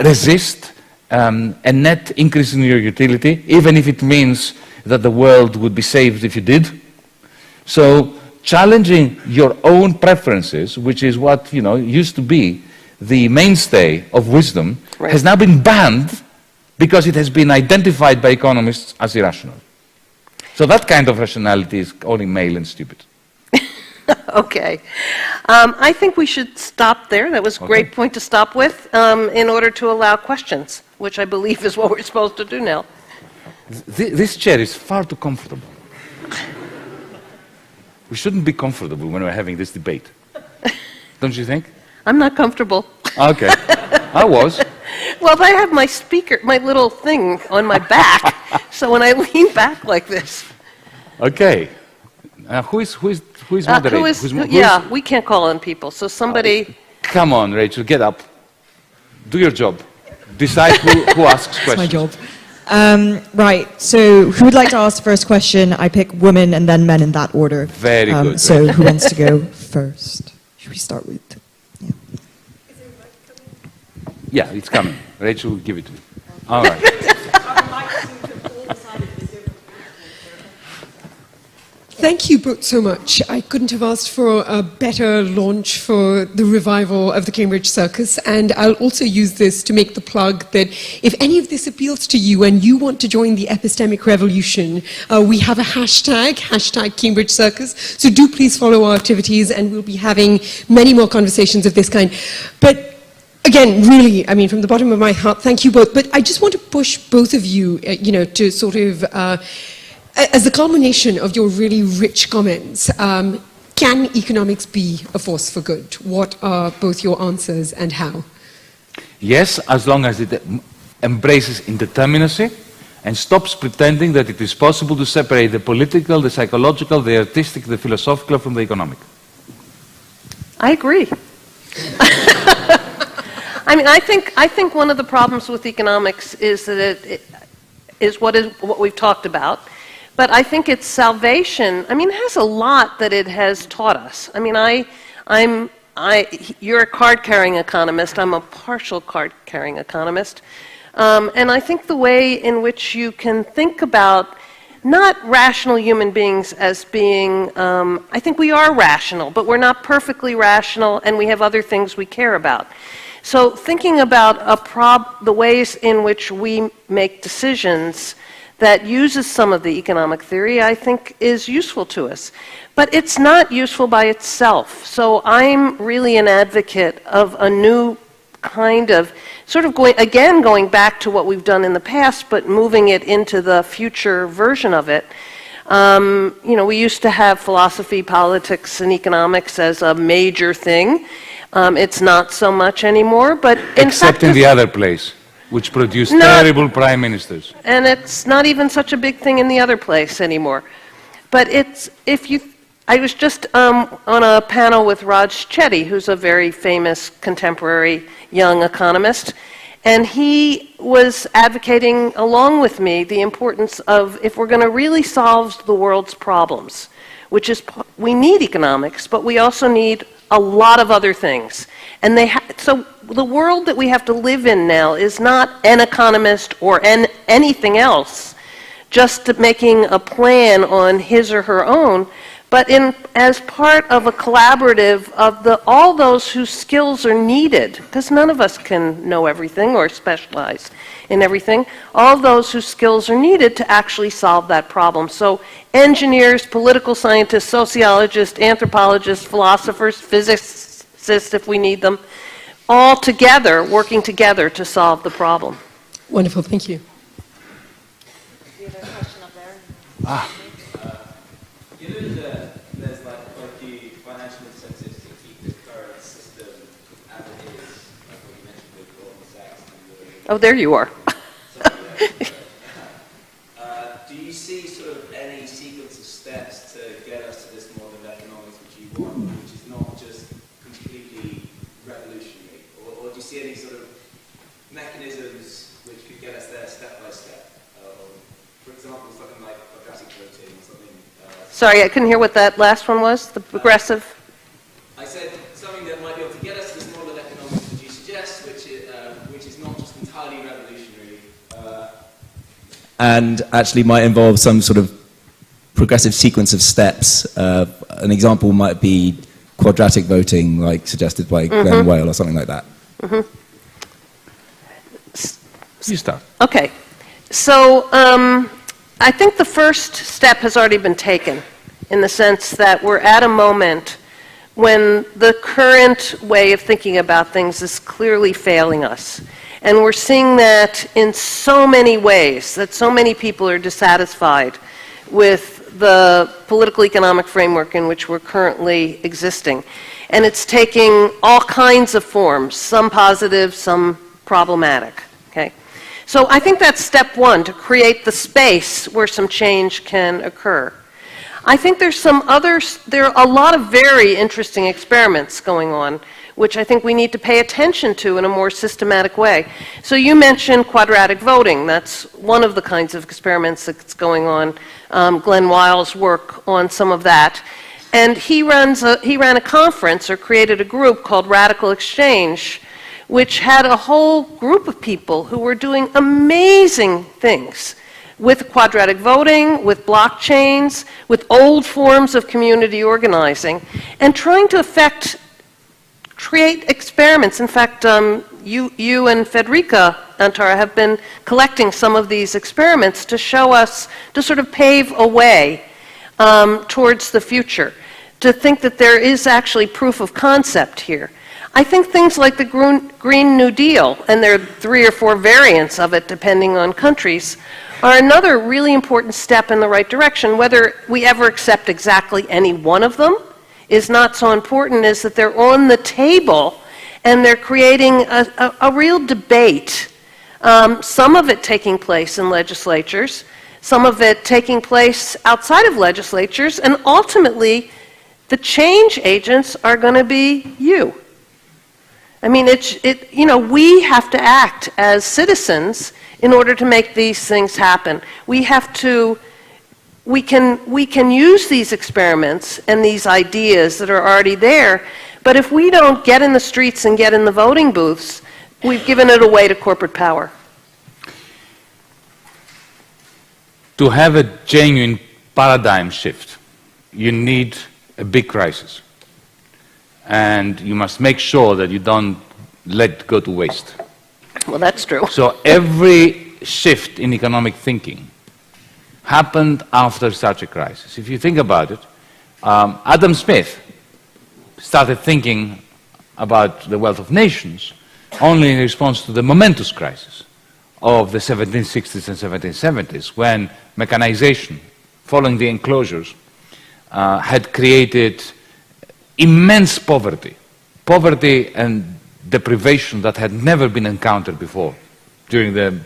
resist a net increase in your utility, even if it means that the world would be saved if you did. So challenging your own preferences, which is what, you know, used to be the mainstay of wisdom, has now been banned because it has been identified by economists as irrational. So that kind of rationality is only male and stupid. Okay. I think we should stop there. That was a great point to stop with in order to allow questions, which I believe is what we're supposed to do now. This chair is far too comfortable. We shouldn't be comfortable when we're having this debate. Don't you think? I'm not comfortable. Okay. I was. Well, I have my speaker, my little thing on my back, so when I lean back like this. Okay. Who is moderating? Yeah, we can't call on people, so somebody... Come on, Rachel, get up. Do your job. Decide who asks questions. That's my job. Right, so who would like to ask the first question? I pick women and then men in that order. Very good. So who wants to go first? Should we start with... Yeah, it's coming. Rachel, give it to me. All right. Thank you both so much. I couldn't have asked for a better launch for the revival of the Cambridge Circus, and I'll also use this to make the plug that if any of this appeals to you and you want to join the epistemic revolution, we have a hashtag Cambridge Circus, so do please follow our activities and we'll be having many more conversations of this kind. But again, really, I mean, from the bottom of my heart, thank you both. But I just want to push both of you, to sort of as the culmination of your really rich comments, can economics be a force for good? What are both your answers and how? Yes, as long as it embraces indeterminacy and stops pretending that it is possible to separate the political, the psychological, the artistic, the philosophical from the economic. I agree. I mean, I think one of the problems with economics is that it is what we've talked about. But I think its salvation, I mean, it has a lot that it has taught us. I mean, you're a card-carrying economist. I'm a partial card-carrying economist. And I think the way in which you can think about not rational human beings as being, I think we are rational, but we're not perfectly rational, and we have other things we care about. So thinking about the ways in which we make decisions that uses some of the economic theory, I think, is useful to us. But it's not useful by itself. So I'm really an advocate of a new kind of, sort of going back to what we've done in the past, but moving it into the future version of it. We used to have philosophy, politics, and economics as a major thing. It's not so much anymore, but except in the other place, which produced terrible prime ministers. And it's not even such a big thing in the other place anymore. But I was just on a panel with Raj Chetty, who's a very famous contemporary young economist, and he was advocating along with me the importance of, if we're going to really solve the world's problems, which is, we need economics, but we also need a lot of other things. And so the world that we have to live in now is not an economist or anything else just making a plan on his or her own, but as part of a collaborative of all those whose skills are needed, because none of us can know everything or specialize in everything, all those whose skills are needed to actually solve that problem. So engineers, political scientists, sociologists, anthropologists, philosophers, physicists, if we need them, all together, working together to solve the problem. Wonderful, thank you. You have a question up there? Given that there's quite a few financial incentives to keep the current system as it is, like what you mentioned with Goldman Sachs. Oh, there you are. Do you see sort of any sequence of steps to get us to this model of economics which you want, which is not just completely revolutionary? Or do you see any sort of mechanisms which could get us there step by step? For example, something like quadratic voting or something. Sorry, I couldn't hear what that last one was, the progressive. I said something that might be able to get us to this model of economics which you suggest, which is not just entirely revolutionary. And actually might involve some sort of progressive sequence of steps. An example might be quadratic voting, like suggested by Glenn Whale or something like that. You start. Okay. So I think the first step has already been taken, in the sense that we're at a moment when the current way of thinking about things is clearly failing us. And we're seeing that in so many ways, that so many people are dissatisfied with the political economic framework in which we're currently existing. And it's taking all kinds of forms, some positive, some problematic. Okay? So I think that's step one, to create the space where some change can occur. I think there are a lot of very interesting experiments going on, which I think we need to pay attention to in a more systematic way. So you mentioned quadratic voting. That's one of the kinds of experiments that's going on. Glenn Weil's work on some of that. And he ran a conference, or created a group called Radical Exchange, which had a whole group of people who were doing amazing things with quadratic voting, with blockchains, with old forms of community organizing, and trying to create experiments. In fact, you and Federica Antara have been collecting some of these experiments to show us, to sort of pave a way towards the future, to think that there is actually proof of concept here. I think things like the Green New Deal, and there are 3 or 4 variants of it depending on countries, are another really important step in the right direction. Whether we ever accept exactly any one of them is not so important, as that they're on the table and they're creating a real debate. Some of it taking place in legislatures, some of it taking place outside of legislatures, and ultimately the change agents are going to be you. I mean, we have to act as citizens in order to make these things happen. We can use these experiments and these ideas that are already there, but if we don't get in the streets and get in the voting booths, we've given it away to corporate power. To have a genuine paradigm shift, you need a big crisis. And you must make sure that you don't let it go to waste. Well, that's true. So every shift in economic thinking happened after such a crisis. If you think about it, Adam Smith started thinking about the wealth of nations only in response to the momentous crisis of the 1760s and 1770s, when mechanization, following the enclosures, had created immense poverty and deprivation that had never been encountered before during the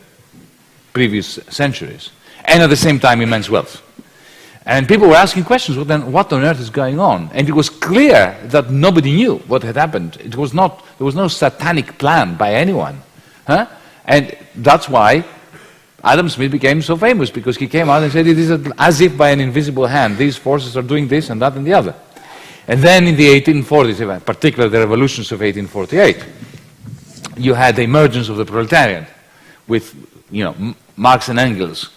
previous centuries, and at the same time immense wealth. And people were asking questions, well, then what on earth is going on? And it was clear that nobody knew what had happened. There was no satanic plan by anyone. And that's why Adam Smith became so famous, because he came out and said it is as if by an invisible hand these forces are doing this and that and the other. And then in the 1840s, particularly the revolutions of 1848, you had the emergence of the proletariat with, Marx and Engels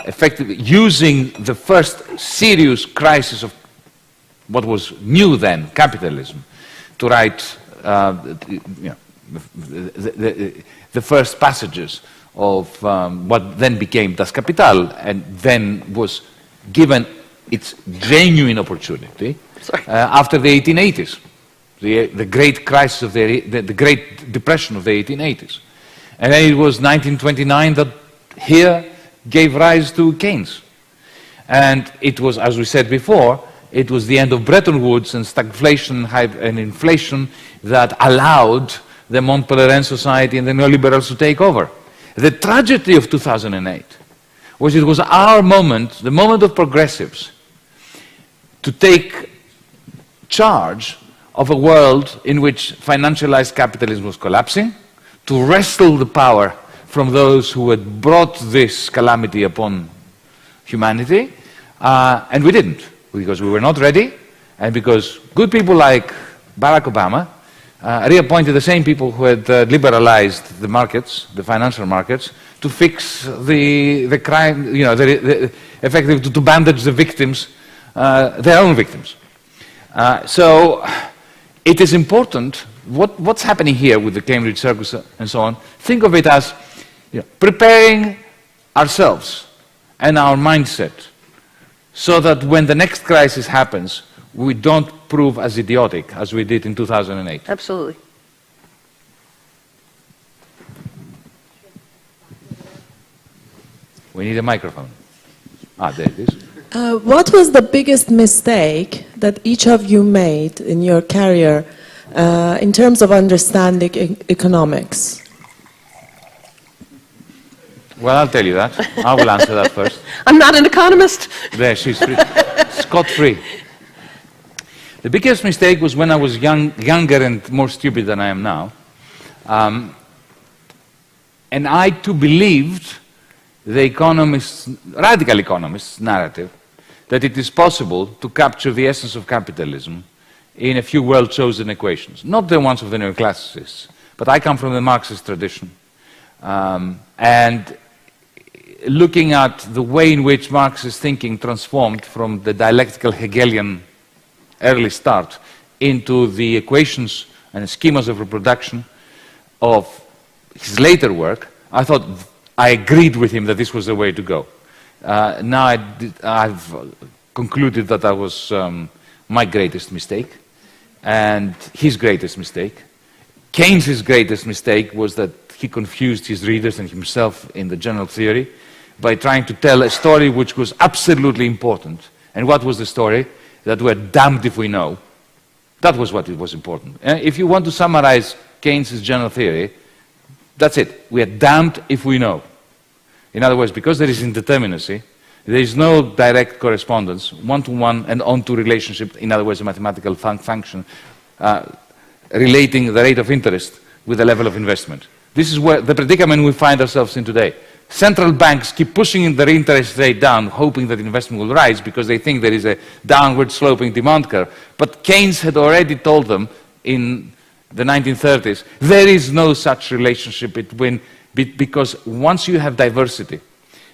effectively using the first serious crisis of what was new then, capitalism, to write the first passages of what then became Das Kapital, and then was given its genuine opportunity after the 1880s, the great crisis of the Great Depression of the 1880s. And then it was 1929 that here gave rise to Keynes. And it was, as we said before, it was the end of Bretton Woods and stagflation and inflation that allowed the Montpellier society and the neoliberals to take over. The tragedy of 2008 was it was our moment, the moment of progressives, to take charge of a world in which financialized capitalism was collapsing, to wrestle the power from those who had brought this calamity upon humanity, and we didn't, because we were not ready, and because good people like Barack Obama reappointed the same people who had liberalized the markets, the financial markets, to fix the crime, effectively to bandage the victims, their own victims. So it is important, what's happening here with the Cambridge Circus and so on, think of it as preparing ourselves and our mindset so that when the next crisis happens, we don't prove as idiotic as we did in 2008. Absolutely. We need a microphone. There it is. What was the biggest mistake that each of you made in your career in terms of understanding economics? Well, I'll tell you that. I will answer that first. I'm not an economist. There, she's free. Scot-free. The biggest mistake was when I was younger and more stupid than I am now. And I too believed the economists, radical economists' narrative that it is possible to capture the essence of capitalism in a few well-chosen equations, not the ones of the neoclassicists, but I come from the Marxist tradition. And looking at the way in which Marxist thinking transformed from the dialectical Hegelian early start into the equations and schemas of reproduction of his later work, I thought I agreed with him that this was the way to go. Now I've concluded that that was my greatest mistake and his greatest mistake. Keynes' greatest mistake was that he confused his readers and himself in the general theory by trying to tell a story which was absolutely important. And what was the story? That we're damned if we know. That was what it was important. If you want to summarize Keynes' general theory, that's it. We are damned if we know. In other words, because there is indeterminacy, there is no direct correspondence, one-to-one and on-to relationship, in other words, a mathematical function, relating the rate of interest with the level of investment. This is where the predicament we find ourselves in today. Central banks keep pushing their interest rate down, hoping that investment will rise because they think there is a downward sloping demand curve. But Keynes had already told them in the 1930s, there is no such relationship between, because once you have diversity,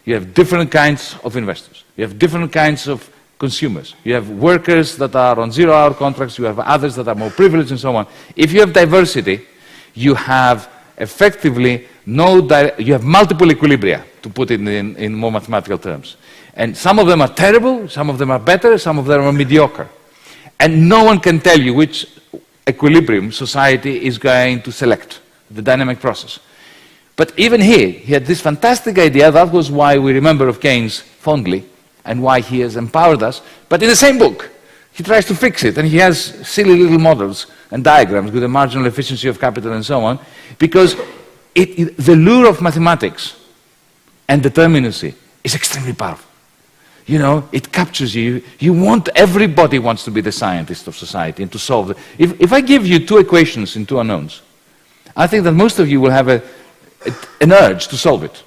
you have different kinds of investors, you have different kinds of consumers, you have workers that are on zero-hour contracts, you have others that are more privileged and so on. If you have diversity, you have effectively you have multiple equilibria, to put it in more mathematical terms. And some of them are terrible, some of them are better, some of them are mediocre. And no one can tell you which equilibrium society is going to select, the dynamic process. But even he had this fantastic idea, that was why we remember of Keynes fondly, and why he has empowered us. But in the same book, he tries to fix it, and he has silly little models and diagrams with the marginal efficiency of capital and so on, because the lure of mathematics and determinacy is extremely powerful. You know, it captures you. Everybody wants to be the scientist of society and to solve it. If I give you two equations in two unknowns, I think that most of you will have an urge to solve it.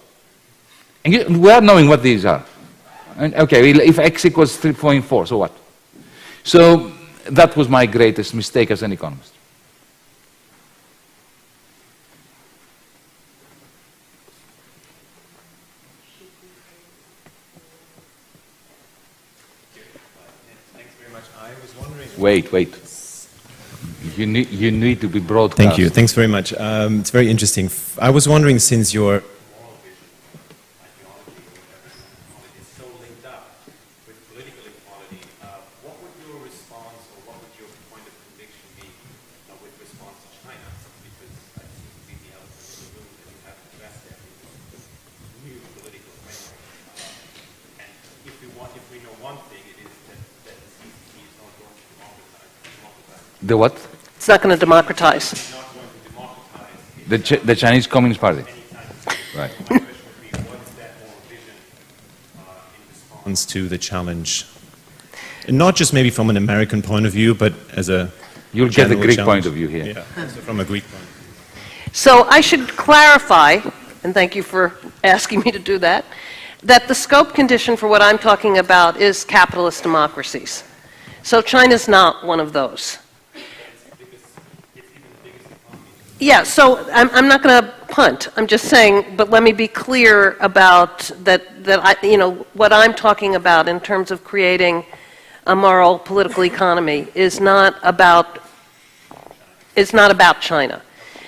And without knowing what these are. And, okay, if x equals 3.4, so what? So that was my greatest mistake as an economist. Wait. You need to be broadcast. Thank you. Thanks very much. It's very interesting. I was wondering, since your moral vision, ideology, is so linked up with political equality, what would your response, or what would your point of conviction be with response to China? Because I seem to be the elephant in the room that you have addressed there, new political framework. And if we know one thing, it is that the CCP is not going to democratize. The what? It's not going to democratize. It's not going to democratize. The Chinese Communist Party. Right. My question would be, what is that moral vision in response to the challenge? And not just maybe from an American point of view, but as a You'll get the Greek challenge. point of view here. Yeah, so from a Greek point of view. So I should clarify, and thank you for asking me to do that, that the scope condition for what I'm talking about is capitalist democracies. So China's not one of those. Yeah, so I'm not going to punt. I'm just saying, but let me be clear about that what I'm talking about in terms of creating a moral political economy is not about China.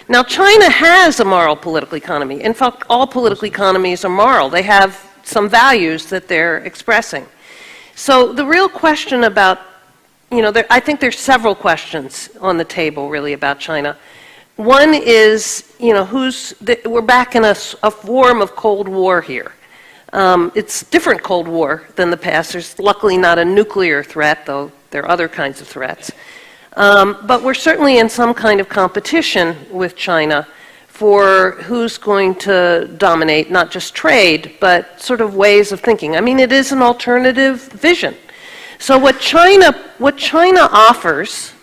Now, China has a moral political economy. In fact, all political economies are moral. They have some values that they're expressing. So the real question about, I think there's several questions on the table really about China. One is, we're back in a form of Cold War here. It's different Cold War than the past. There's luckily not a nuclear threat, though there are other kinds of threats. But we're certainly in some kind of competition with China for who's going to dominate not just trade, but sort of ways of thinking. I mean, it is an alternative vision. So what China offers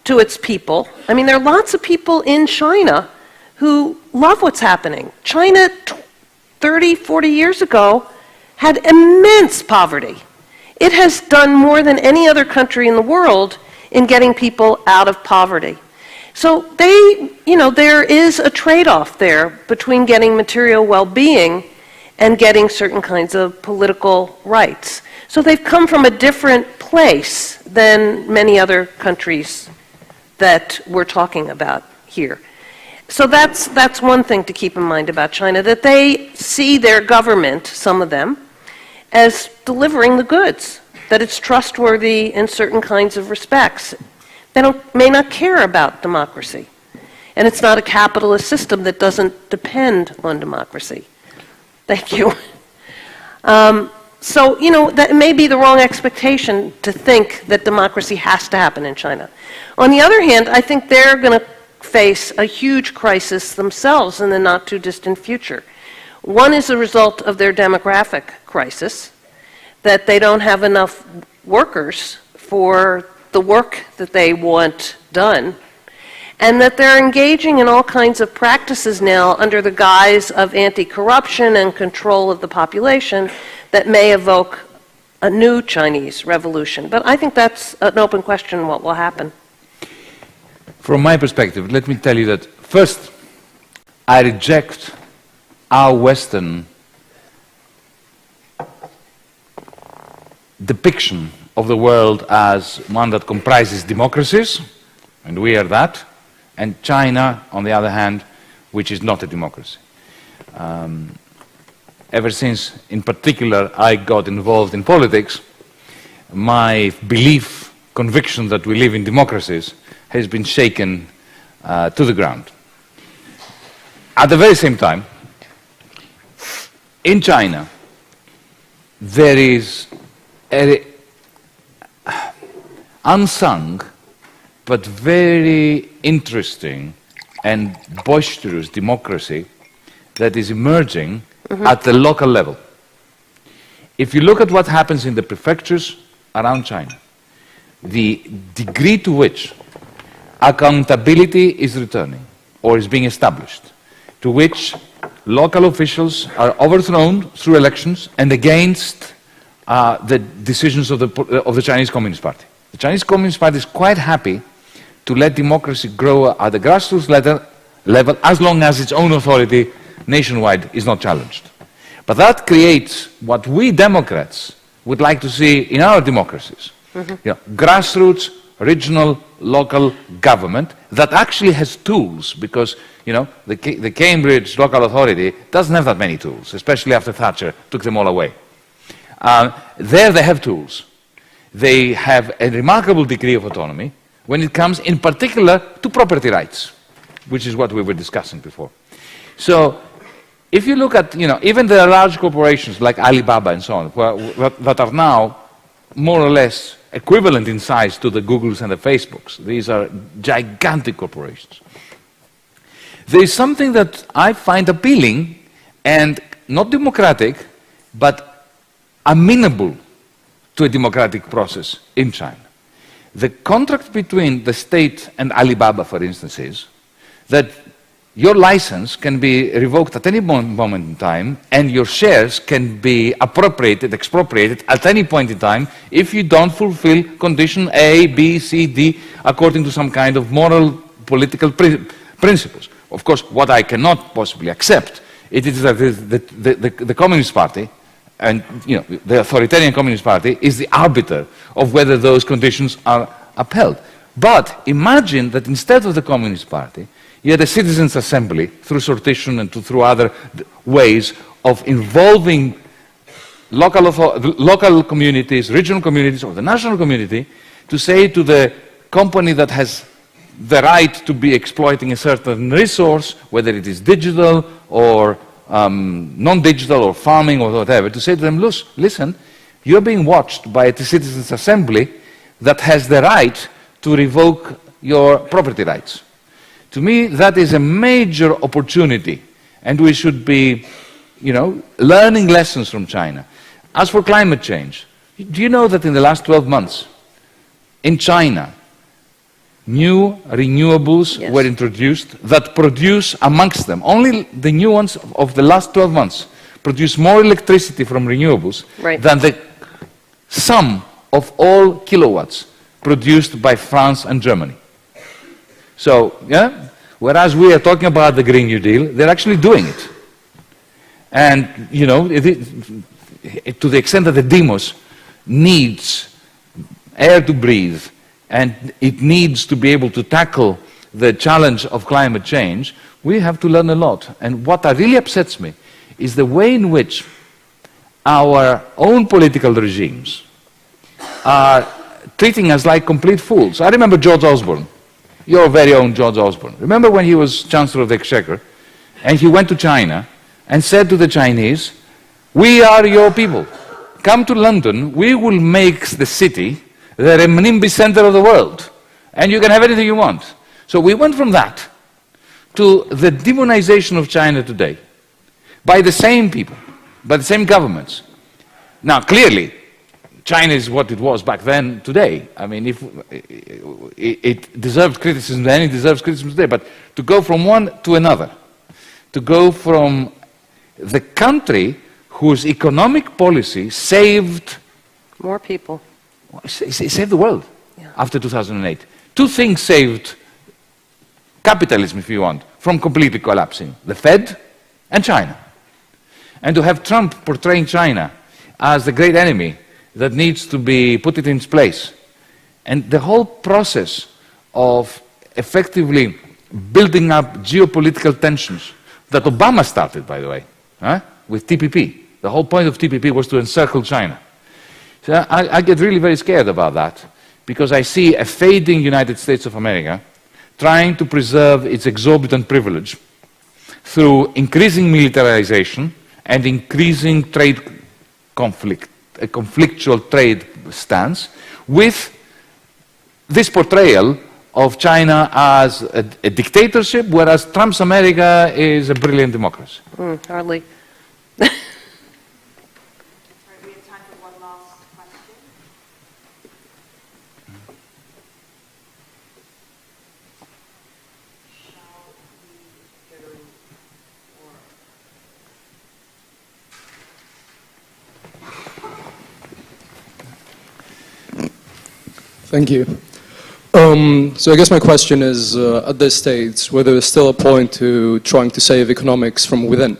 to its people, I mean, there are lots of people in China who love what's happening. China 30, 40 years ago had immense poverty. It has done more than any other country in the world in getting people out of poverty. So there is a trade-off there between getting material well-being and getting certain kinds of political rights. So they've come from a different place than many other countries that we're talking about here. So that's one thing to keep in mind about China, that they see their government, some of them, as delivering the goods, that it's trustworthy in certain kinds of respects. They may not care about democracy. And it's not a capitalist system that doesn't depend on democracy. Thank you. So, that may be the wrong expectation to think that democracy has to happen in China. On the other hand, I think they're going to face a huge crisis themselves in the not too distant future. One is a result of their demographic crisis, that they don't have enough workers for the work that they want done, and that they're engaging in all kinds of practices now under the guise of anti-corruption and control of the population that may evoke a new Chinese revolution. But I think that's an open question what will happen. From my perspective, let me tell you that first, I reject our Western depiction of the world as one that comprises democracies, and we are that, and China, on the other hand, which is not a democracy. Ever since, in particular, I got involved in politics, my belief, conviction that we live in democracies has been shaken to the ground. At the very same time, in China, there is an unsung but very interesting and boisterous democracy that is emerging at the local level. If you look at what happens in the prefectures around China, the degree to which accountability is returning or is being established, to which local officials are overthrown through elections and against the decisions of the Chinese Communist Party. The Chinese Communist Party is quite happy to let democracy grow at the grassroots level as long as its own authority nationwide is not challenged. But that creates what we Democrats would like to see in our democracies. Grassroots, regional, local government that actually has tools, because the Cambridge local authority doesn't have that many tools, especially after Thatcher took them all away. There they have tools. They have a remarkable degree of autonomy when it comes in particular to property rights, which is what we were discussing before. So if you look at, even the large corporations like Alibaba and so on, that are now more or less equivalent in size to the Googles and the Facebooks. These are gigantic corporations. There is something that I find appealing and not democratic, but amenable to a democratic process in China. The contract between the state and Alibaba, for instance, is that your license can be revoked at any moment in time, and your shares can be expropriated at any point in time if you don't fulfill condition A, B, C, D, according to some kind of moral, political principles. Of course, what I cannot possibly accept is that the Communist Party, and the authoritarian Communist Party, is the arbiter of whether those conditions are upheld. But imagine that instead of the Communist Party, you had a citizens' assembly through sortition and through other ways of involving local communities, regional communities, or the national community to say to the company that has the right to be exploiting a certain resource, whether it is digital or non-digital or farming or whatever, to say to them, listen, you're being watched by a citizens' assembly that has the right to revoke your property rights. To me, that is a major opportunity, and we should be, learning lessons from China. As for climate change, do you know that in the last 12 months, in China, new renewables were introduced that produce, amongst them, only the new ones of the last 12 months, produce more electricity from renewables than the sum of all kilowatts produced by France and Germany. So, yeah, whereas we are talking about the Green New Deal, they're actually doing it. And, you know, to the extent that the demos needs air to breathe, and it needs to be able to tackle the challenge of climate change, we have to learn a lot. And what really upsets me is the way in which our own political regimes are treating us like complete fools. I remember George Osborne, your very own George Osborne. Remember when he was Chancellor of the Exchequer, and he went to China and said to the Chinese, "We are your people. Come to London, we will make the city the renminbi center of the world, and you can have anything you want." So we went from that to the demonization of China today by the same people, by the same governments. Now, clearly, China is what it was back then today. I mean, if it deserved criticism then, it deserves criticism today. But to go from one to another, to go from the country whose economic policy saved more people, saved the world after 2008. Two things saved capitalism, if you want, from completely collapsing: the Fed and China. And to have Trump portraying China as the great enemy that needs to be put in its place, and the whole process of effectively building up geopolitical tensions that Obama started, by the way, with TPP. The whole point of TPP was to encircle China. So I get really very scared about that, because I see a fading United States of America trying to preserve its exorbitant privilege through increasing militarization and increasing trade conflict, a conflictual trade stance, with this portrayal of China as a dictatorship, whereas Trump's America is a brilliant democracy. Hardly. We have time for one last question. Thank you. So I guess my question is, at this stage, whether there's still a point to trying to save economics from within.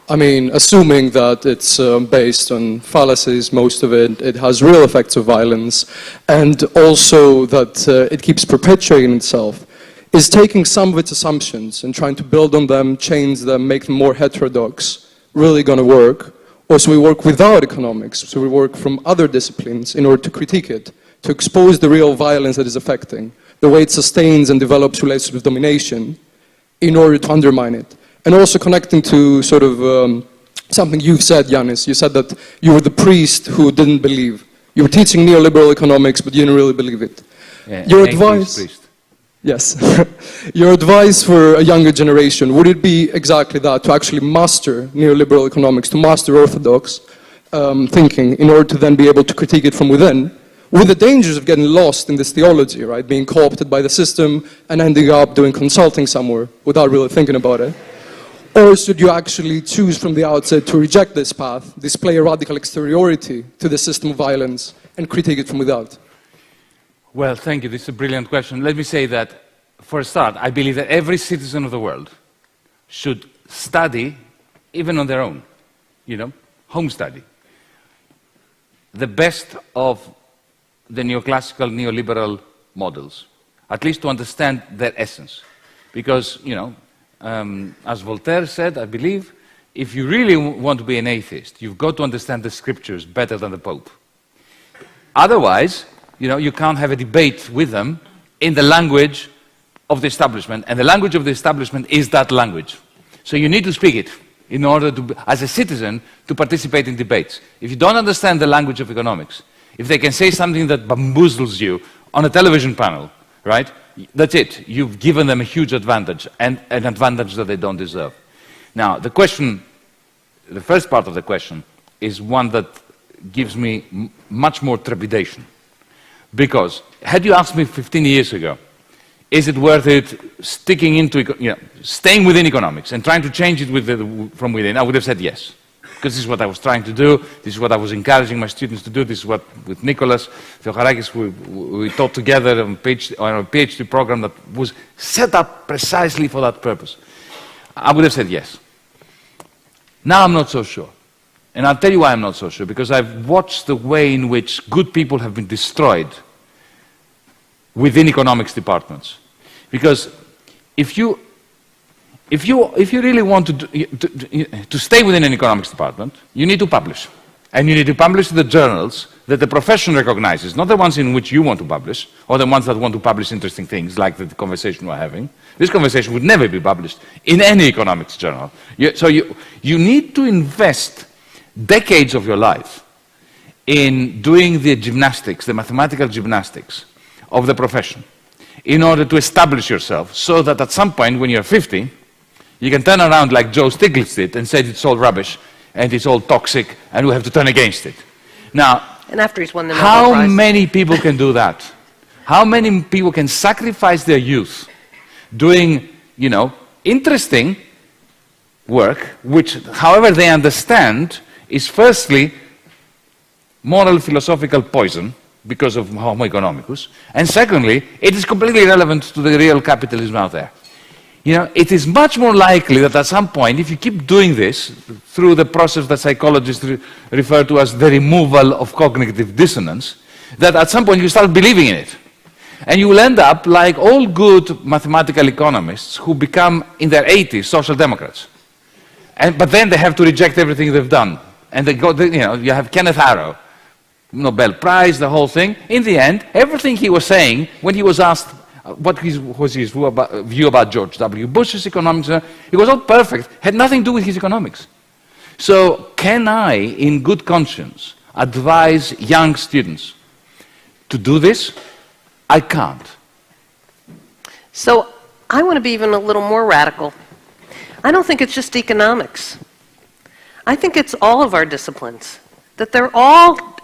I mean, assuming that it's based on fallacies, most of it, it has real effects of violence, and also that it keeps perpetuating itself, is taking some of its assumptions and trying to build on them, change them, make them more heterodox, really going to work? Or so we work without economics, so we work from other disciplines in order to critique it, to expose the real violence that is affecting, the way it sustains and develops relationships with domination, in order to undermine it. And also connecting to sort of something you've said, Yanis. You said that you were the priest who didn't believe. You were teaching neoliberal economics, but you didn't really believe it. Yeah, your advice, priest. Yes, your advice for a younger generation, would it be exactly that, to actually master neoliberal economics, to master orthodox thinking, in order to then be able to critique it from within, with the dangers of getting lost in this theology, right? Being co-opted by the system and ending up doing consulting somewhere without really thinking about it? Or should you actually choose from the outset to reject this path, display a radical exteriority to the system of violence, and critique it from without? Well, thank you. This is a brilliant question. Let me say that, for a start, I believe that every citizen of the world should study, even on their own, you know, home study, the best of the neoclassical, neoliberal models, at least to understand their essence. Because, you know, as Voltaire said, I believe, if you really want to be an atheist, you've got to understand the scriptures better than the Pope. Otherwise, you know, you can't have a debate with them in the language of the establishment, and the language of the establishment is that language. So you need to speak it in order to, as a citizen, to participate in debates. If you don't understand the language of economics, if they can say something that bamboozles you on a television panel, right, that's it. You've given them a huge advantage, and an advantage that they don't deserve. Now, the question, the first part of the question, is one that gives me much more trepidation. Because, had you asked me 15 years ago, is it worth it sticking into, you know, staying within economics and trying to change it from within, I would have said yes. because this is what I was trying to do, this is what I was encouraging my students to do, this is what, with Nicholas Theocharakis, we taught together on a PhD program that was set up precisely for that purpose. I would have said yes. Now I'm not so sure. And I'll tell you why I'm not so sure, because I've watched the way in which good people have been destroyed within economics departments. Because if you really want to stay within an economics department, you need to publish. And you need to publish the journals that the profession recognizes, not the ones in which you want to publish, or the ones that want to publish interesting things, like the conversation we're having. This conversation would never be published in any economics journal. So you need to invest decades of your life in doing the gymnastics, the mathematical gymnastics of the profession, in order to establish yourself, so that at some point when you're 50, you can turn around like Joe Stiglitz did and say it's all rubbish and it's all toxic and we have to turn against it. Now, and after he's won the Nobel how Prize. many people can do that? How many people can sacrifice their youth doing, you know, interesting work, which, however they understand, is firstly moral philosophical poison because of Homo economicus, and secondly, it is completely irrelevant to the real capitalism out there. You know, it is much more likely that at some point, if you keep doing this through the process that psychologists refer to as the removal of cognitive dissonance, that at some point you start believing in it. And you will end up like all good mathematical economists who become, in their 80s, social democrats. But then they have to reject everything they've done. And they go, you know, you have Kenneth Arrow, Nobel Prize, the whole thing. In the end, everything he was saying, when he was asked what was his view about George W. Bush's economics, it was all perfect, had nothing to do with his economics. So can I, in good conscience, advise young students to do this? I can't. So I want to be even a little more radical. I don't think it's just economics. I think it's all of our disciplines, that they're all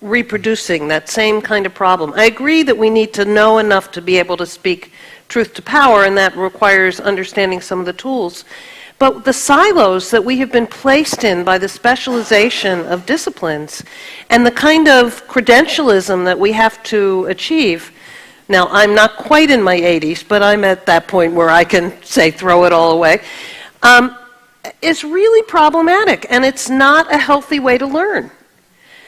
reproducing that same kind of problem. I agree that we need to know enough to be able to speak truth to power, and that requires understanding some of the tools. But the silos that we have been placed in by the specialization of disciplines and the kind of credentialism that we have to achieve. Now, I'm not quite in my 80s, but I'm at that point where I can say throw it all away, is really problematic, and it's not a healthy way to learn.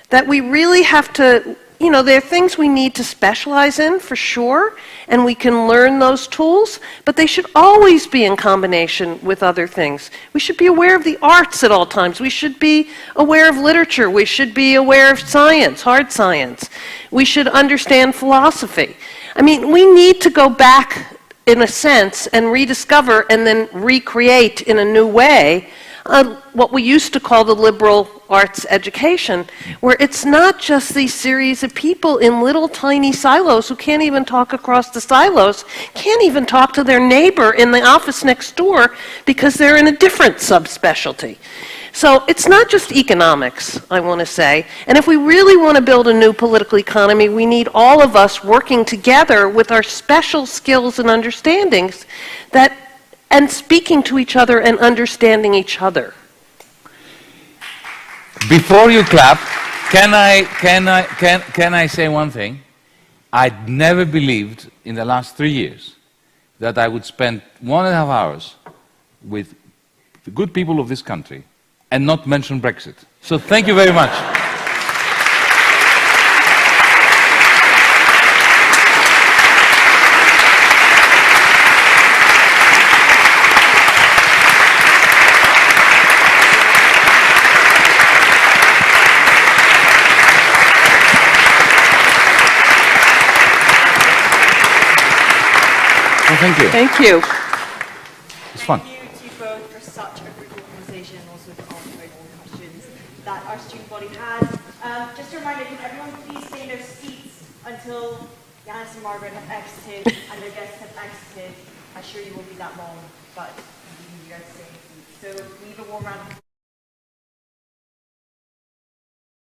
That we really have to, you know, there are things we need to specialize in for sure, and we can learn those tools, but they should always be in combination with other things. We should be aware of the arts at all times. We should be aware of literature. We should be aware of science, hard science. We should understand philosophy. I mean, we need to go back, in a sense, and rediscover and then recreate in a new way what we used to call the liberal arts education, where it's not just these series of people in little tiny silos who can't even talk across the silos, can't even talk to their neighbor in the office next door because they're in a different subspecialty. So it's not just economics, I want to say. And if we really want to build a new political economy, we need all of us working together with our special skills and understandings and speaking to each other and understanding each other. Before you clap, can I say one thing? I'd never believed in the last 3 years that I would spend 1.5 hours with the good people of this country and not mention Brexit. So thank you very much. Well, thank you. Thank you. It's fun. Thank you to both for such a fruitful conversation and also for answering all the questions that our student body had. Just a reminder, can everyone please stay in their seats until Yanis and Margaret have exited and their guests have exited. I assure you won't be that long, but you guys stay in your seats. So leave a warm round of applause.